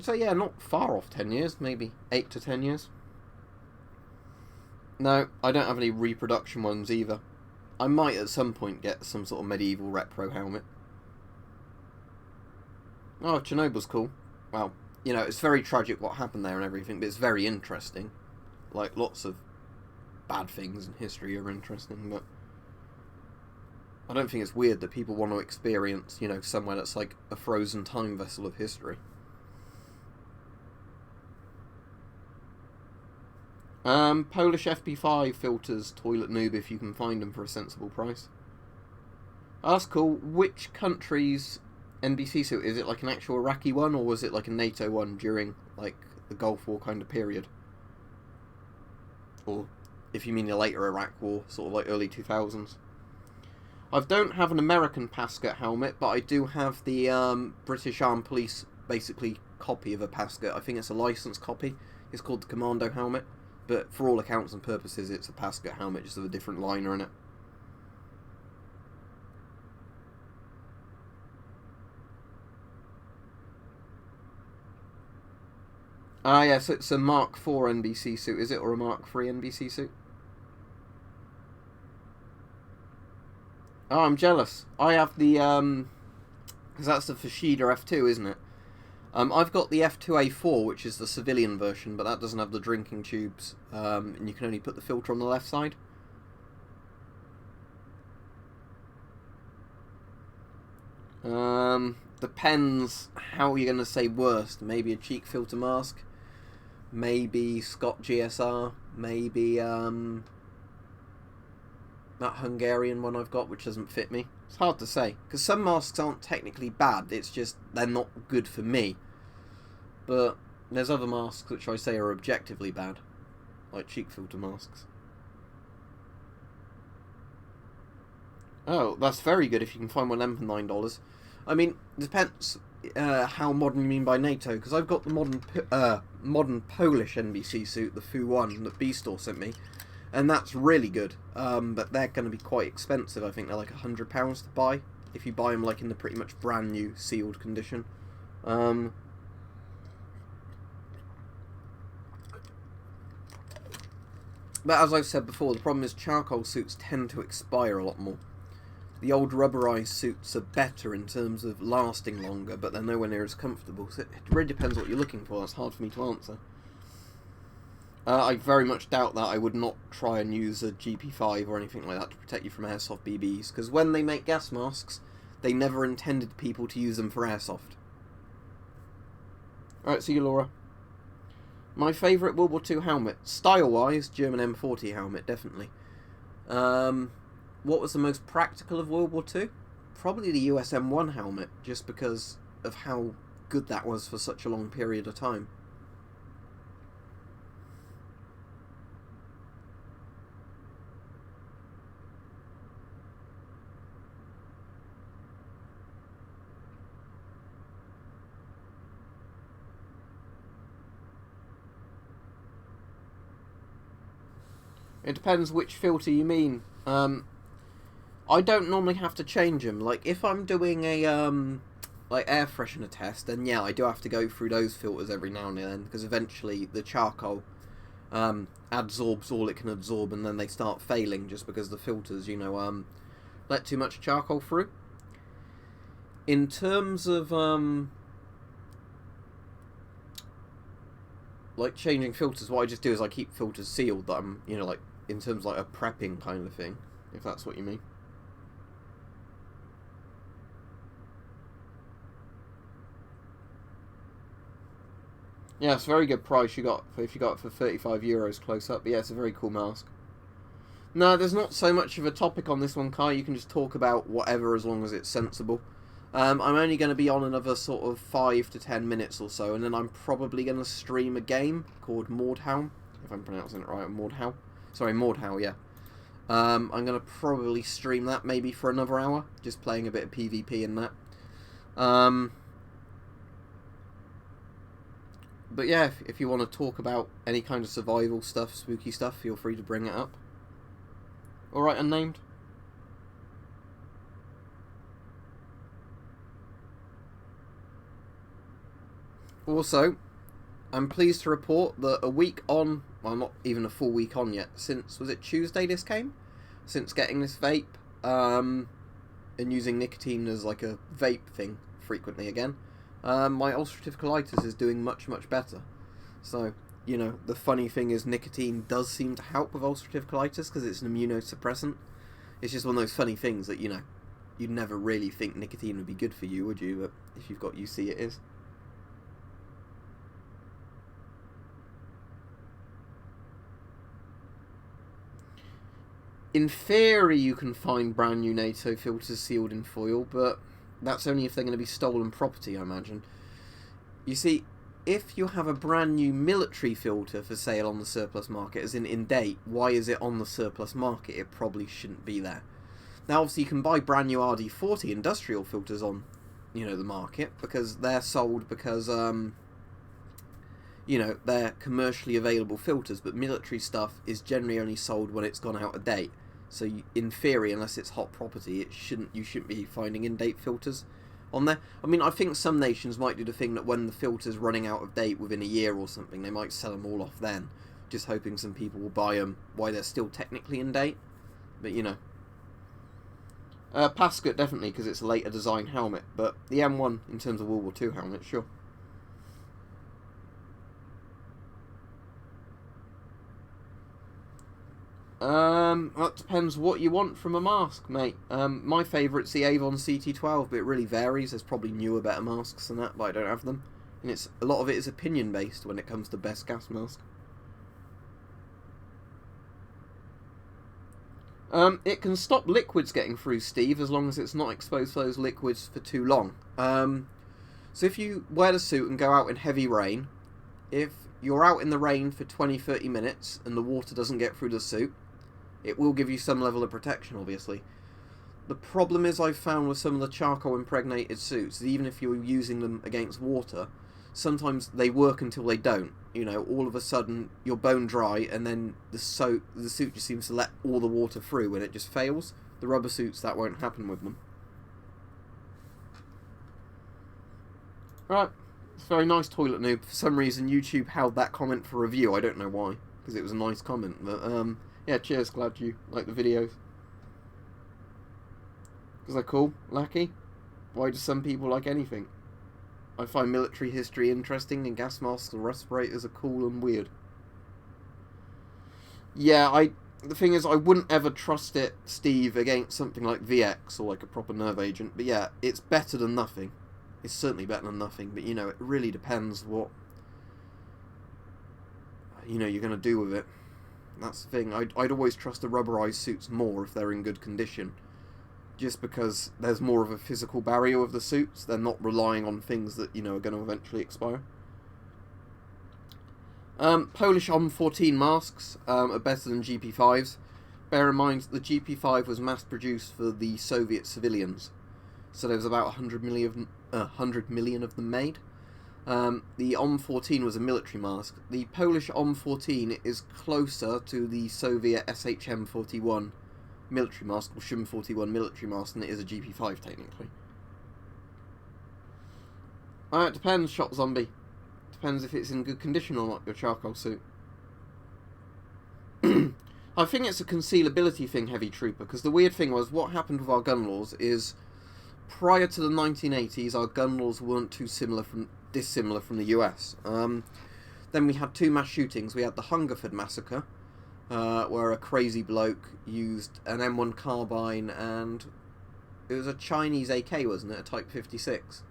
say, yeah, not far off 10 years, maybe 8 to 10 years. No, I don't have any reproduction ones either. I might at some point get some sort of medieval repro helmet. Oh, Chernobyl's cool. Well, you know, it's very tragic what happened there and everything, but it's very interesting. Like, lots of bad things in history are interesting, but I don't think it's weird that people want to experience, you know, somewhere that's like a frozen time vessel of history. Polish FP5 filters, toilet noob if you can find them for a sensible price. Oh, that's cool. Which country's NBC suit? Is it like an actual Iraqi one, or was it like a NATO one during like the Gulf War kind of period? Or if you mean the later Iraq War, sort of like early 2000s. I don't have an American Pascat helmet, but I do have the British Armed Police basically copy of a Pascat. I think it's a licensed copy. It's called the Commando helmet, but for all accounts and purposes it's a Pascat helmet, just with a different liner in it. Ah, yes, it's a Mark IV NBC suit, is it? Or a Mark III NBC suit? Oh, I'm jealous. I have the, because that's the Fushida F2, isn't it? I've got the F2A4, which is the civilian version, but that doesn't have the drinking tubes, and you can only put the filter on the left side. Depends how you're going to say worst. Maybe a cheek filter mask, maybe Scott GSR, maybe that Hungarian one I've got, which doesn't fit me. It's hard to say, because some masks aren't technically bad, it's just they're not good for me. But there's other masks which I say are objectively bad, like cheek filter masks. Oh, that's very good if you can find one of them for $9. I mean, depends how modern you mean by NATO, because I've got the modern Polish NBC suit, the Fu1 that B-Store sent me, and that's really good, but they're going to be quite expensive. I think they're like £100 to buy, if you buy them like in the pretty much brand new sealed condition. But as I've said before, the problem is charcoal suits tend to expire a lot more. The old rubberized suits are better in terms of lasting longer, but they're nowhere near as comfortable, so it really depends what you're looking for. That's hard for me to answer. I very much doubt that I would not try and use a GP5 or anything like that to protect you from airsoft BBs, because when they make gas masks, they never intended people to use them for airsoft. Alright, see you, Laura. My favourite World War II helmet, style-wise, German M40 helmet, definitely. What was the most practical of World War II? Probably the US M1 helmet, just because of how good that was for such a long period of time. It depends which filter you mean. I don't normally have to change them. Like, if I'm doing a, like, air freshener test, then yeah, I do have to go through those filters every now and then, because eventually the charcoal absorbs all it can absorb, and then they start failing just because the filters, you know, let too much charcoal through. In terms of, like, changing filters, what I just do is I keep filters sealed that I'm, you know, like, in terms of, like, a prepping kind of thing, if that's what you mean. Yeah, it's a very good price you got if you got it for €35 close up. But yeah, it's a very cool mask. No, there's not so much of a topic on this one, Kai. You can just talk about whatever as long as it's sensible. I'm only going to be on another sort of 5 to 10 minutes or so, and then I'm probably going to stream a game called Mordhau, if I'm pronouncing it right, Mordhau. Sorry, Mordhau, yeah. I'm going to probably stream that maybe for another hour, just playing a bit of PvP in that. But yeah, if you want to talk about any kind of survival stuff, spooky stuff, feel free to bring it up. Alright, unnamed? Also, I'm pleased to report that a week on, well, not even a full week on yet, since, was it Tuesday this came? Since getting this vape, and using nicotine as like a vape thing frequently again, my ulcerative colitis is doing much, much better. So, you know, the funny thing is nicotine does seem to help with ulcerative colitis because it's an immunosuppressant. It's just one of those funny things that, you know, you'd never really think nicotine would be good for you, would you? But if you've got UC, it is. In theory, you can find brand new NATO filters sealed in foil, but that's only if they're going to be stolen property, I imagine. You see, if you have a brand new military filter for sale on the surplus market, as in date, why is it on the surplus market? It probably shouldn't be there. Now, obviously, you can buy brand new RD40 industrial filters on, you know, the market, because they're sold because, you know, they're commercially available filters, but military stuff is generally only sold when it's gone out of date. So, in theory, unless it's hot property, you shouldn't be finding in-date filters on there. I mean, I think some nations might do the thing that when the filter's running out of date within a year or something, they might sell them all off then, just hoping some people will buy them while they're still technically in date. But, you know. Pascut, definitely, because it's a later design helmet, but the M1, in terms of World War II helmet, sure. That depends what you want from a mask, mate. My favourite's the Avon CT12, but it really varies. There's probably newer, better masks than that, but I don't have them. And a lot of it is opinion-based when it comes to best gas mask. It can stop liquids getting through, Steve, as long as it's not exposed to those liquids for too long. So if you wear the suit and go out in heavy rain, if you're out in the rain for 20-30 minutes and the water doesn't get through the suit, it will give you some level of protection, obviously. The problem is I've found with some of the charcoal impregnated suits, that even if you're using them against water, sometimes they work until they don't. You know, all of a sudden you're bone dry and then the suit just seems to let all the water through and it just fails. The rubber suits, that won't happen with them. Right, it's a very nice toilet noob. For some reason YouTube held that comment for review, I don't know why, because it was a nice comment, but yeah, cheers, glad you like the videos. Is that cool, Lackey? Why do some people like anything? I find military history interesting and gas masks and respirators are cool and weird. Yeah, the thing is, I wouldn't ever trust it, Steve, against something like VX or like a proper nerve agent. But yeah, it's better than nothing. It's certainly better than nothing, but you know, it really depends what, you know, you're going to do with it. That's the thing. I'd always trust the rubberized suits more if they're in good condition. Just because there's more of a physical barrier with the suits. They're not relying on things that, you know, are going to eventually expire. Polish OM14 masks are better than GP5s. Bear in mind, the GP5 was mass-produced for the Soviet civilians. So there was about 100 million of them made. The OM14 was a military mask. The Polish OM14 is closer to the Soviet SHM41 military mask, or SHM41 military mask, than it is a GP5 technically. It depends, Shot Zombie. Depends if it's in good condition or not, your charcoal suit. I think it's a concealability thing, Heavy Trooper, because the weird thing was, what happened with our gun laws is, prior to the 1980s, our gun laws weren't too dissimilar from the US. Then we had two mass shootings. We had the Hungerford Massacre, where a crazy bloke used an M1 carbine, and it was a Chinese AK, wasn't it? A Type 56.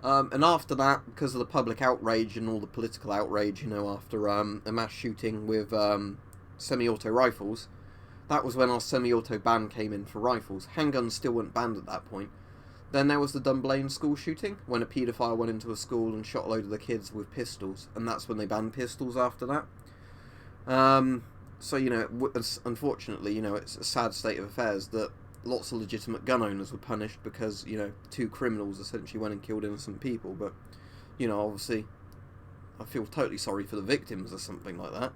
And after that, because of the public outrage and all the political outrage, you know, after a mass shooting with semi-auto rifles, that was when our semi-auto ban came in for rifles. Handguns still weren't banned at that point. Then there was the Dunblane school shooting, when a paedophile went into a school and shot a load of the kids with pistols, and that's when they banned pistols after that. So, you know, unfortunately, you know, it's a sad state of affairs that lots of legitimate gun owners were punished because, you know, two criminals essentially went and killed innocent people. But, you know, obviously, I feel totally sorry for the victims or something like that.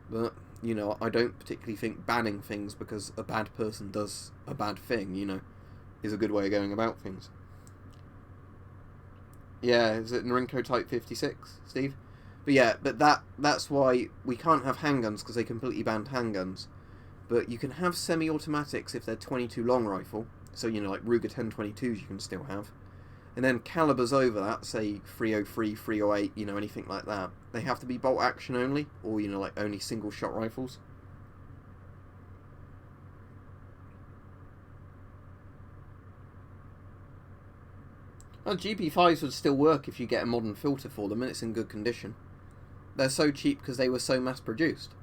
But, you know, I don't particularly think banning things because a bad person does a bad thing, you know, is a good way of going about things. Yeah, is it Norinco Type 56, Steve? But yeah, but that's why we can't have handguns, because they completely banned handguns. But you can have semi-automatics if they're 22 long rifle. So, you know, like Ruger 1022s you can still have. And then calibers over that, say 303, 308, you know, anything like that. They have to be bolt action only, or, you know, like only single shot rifles. Well, GP5s would still work if you get a modern filter for them and it's in good condition. They're so cheap because they were so mass produced.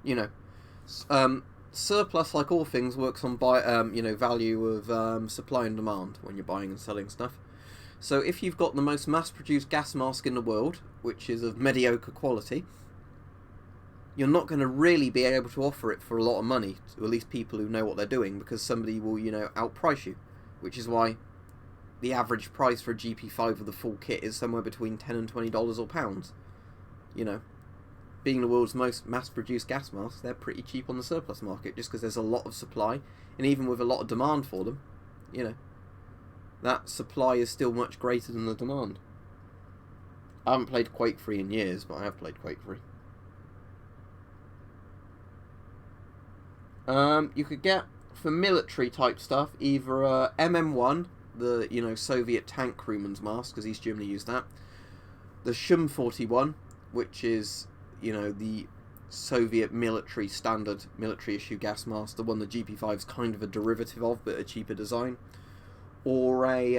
You know, surplus, like all things, works on you know, value of supply and demand when you're buying and selling stuff. So if you've got the most mass-produced gas mask in the world, which is of mediocre quality, you're not going to really be able to offer it for a lot of money to at least people who know what they're doing, because somebody will, you know, outprice you. Which is why the average price for a GP5 of the full kit is somewhere between $10 and $20 or pounds. You know, being the world's most mass-produced gas masks, they're pretty cheap on the surplus market just because there's a lot of supply, and even with a lot of demand for them, you know, that supply is still much greater than the demand. I haven't played Quake 3 in years, but I have played Quake 3. You could get, for military type stuff, either a MM1, the, you know, Soviet tank crewman's mask, because East Germany used that. The Shum 41, which is, you know, the Soviet military standard military issue gas mask, the one the GP5 is kind of a derivative of, but a cheaper design. Or a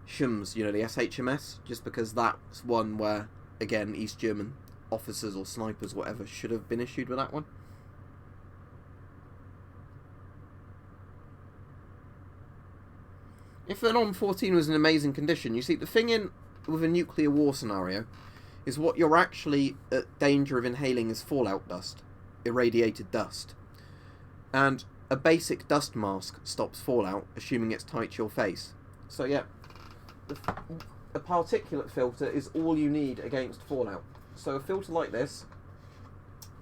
Shums, you know, the SHMS, just because that's one where, again, East German officers or snipers, whatever, should have been issued with that one. If an OM14 was in amazing condition, you see, the thing with a nuclear war scenario is what you're actually at danger of inhaling is fallout dust, irradiated dust. And a basic dust mask stops fallout, assuming it's tight to your face. So yeah, a particulate filter is all you need against fallout. So a filter like this,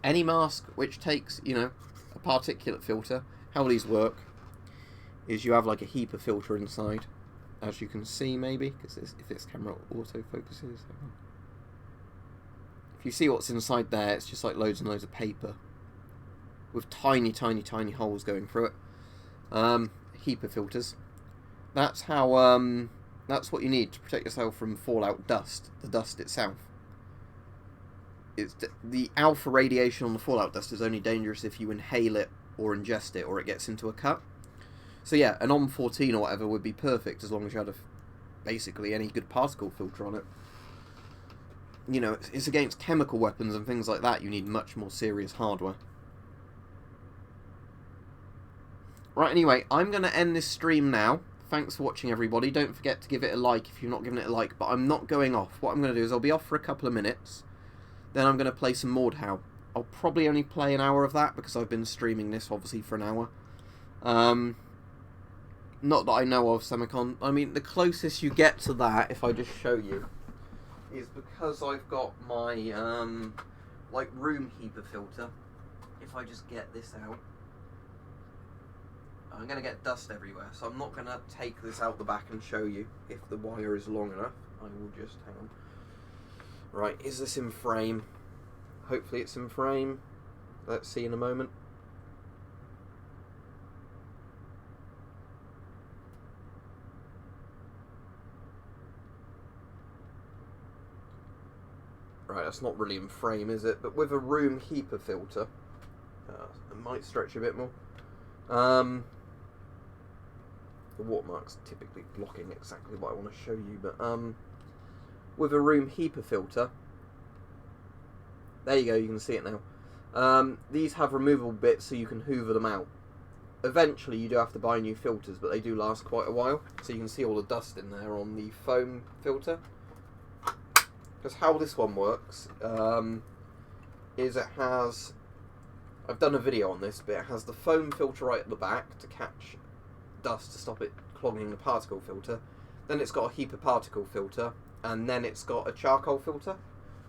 any mask which takes, you know, a particulate filter, how these work is you have like a HEPA filter inside, as you can see maybe, because if this camera autofocuses. If you see what's inside there, it's just like loads and loads of paper with tiny, tiny, tiny holes going through it. HEPA filters. That's how. That's what you need to protect yourself from fallout dust. The dust itself. It's the alpha radiation on the fallout dust is only dangerous if you inhale it or ingest it, or it gets into a cut. So yeah, an OM14 or whatever would be perfect as long as you had basically any good particle filter on it. You know, it's against chemical weapons and things like that. You need much more serious hardware. Right, anyway, I'm going to end this stream now. Thanks for watching, everybody. Don't forget to give it a like if you've not given it a like, but I'm not going off. What I'm going to do is I'll be off for a couple of minutes, then I'm going to play some Mordhau. I'll probably only play an hour of that, because I've been streaming this, obviously, for an hour. Not that I know of, Semicon. I mean, the closest you get to that, if I just show you, is because I've got my, like, room HEPA filter. If I just get this out, I'm going to get dust everywhere, so I'm not going to take this out the back and show you if the wire is long enough. I will just, hang on. Right, is this in frame? Hopefully it's in frame. Let's see in a moment. Right, that's not really in frame, is it? But with a room HEPA filter, it might stretch a bit more. The watermark's typically blocking exactly what I want to show you, but with a room HEPA filter, there you go, you can see it now. These have removable bits so you can hoover them out. Eventually you do have to buy new filters, but they do last quite a while, so you can see all the dust in there on the foam filter. Because how this one works is it has, I've done a video on this, but it has the foam filter right at the back to catch dust to stop it clogging the particle filter. Then it's got a HEPA particle filter, and then it's got a charcoal filter.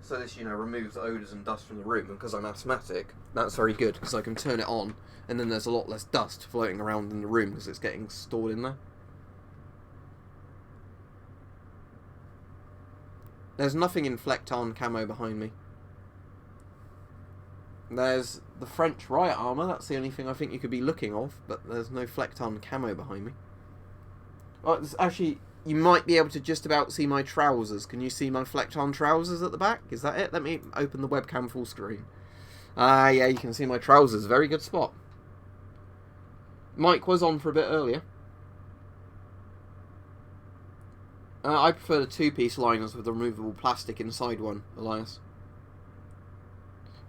So this, removes odours and dust from the room, and because I'm asthmatic, that's very good, because I can turn it on, and then there's a lot less dust floating around in the room, because it's getting stored in there. There's nothing in Flecktarn camo behind me. There's the French riot armour, that's the only thing I think you could be looking of, but there's no Flecktarn camo behind me. Oh, actually, you might be able to just about see my trousers. Can you see my Flecktarn trousers at the back? Is that it? Let me open the webcam full screen. Ah, yeah, you can see my trousers. Very good spot. Mic was on for a bit earlier. I prefer the two-piece liners with the removable plastic inside one, Elias.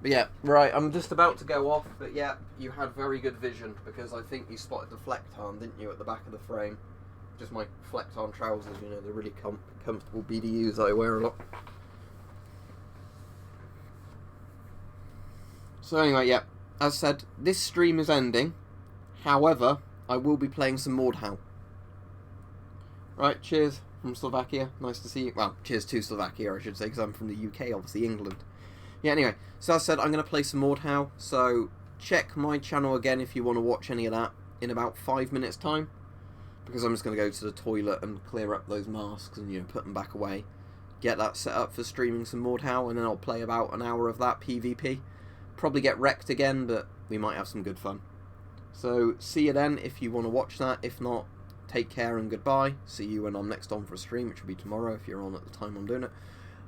But yeah, right, I'm just about to go off, but yeah, you had very good vision, because I think you spotted the Flecktarn, didn't you, at the back of the frame? Just my Flecktarn trousers, they're really comfortable BDUs that I wear a lot. So anyway, yeah, as said, this stream is ending. However, I will be playing some Mordhau. Right, cheers from Slovakia. Nice to see you. Well, cheers to Slovakia, I should say, because I'm from the UK, obviously England. Yeah, anyway, so as I said, I'm going to play some Mordhau, so check my channel again if you want to watch any of that in about 5 minutes' time, because I'm just going to go to the toilet and clear up those masks and, put them back away, get that set up for streaming some Mordhau, and then I'll play about an hour of that PvP. Probably get wrecked again, but we might have some good fun. So, see you then if you want to watch that. If not, take care and goodbye. See you when I'm next on for a stream, which will be tomorrow if you're on at the time I'm doing it.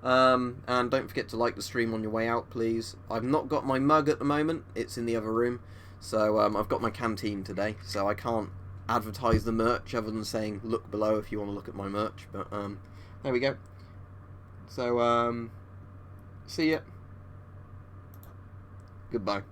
And don't forget to like the stream on your way out, please. I've not got my mug at the moment. It's in the other room. So, I've got my canteen today, so I can't advertise the merch other than saying look below if you want to look at my merch. But, there we go. So, see ya. Goodbye.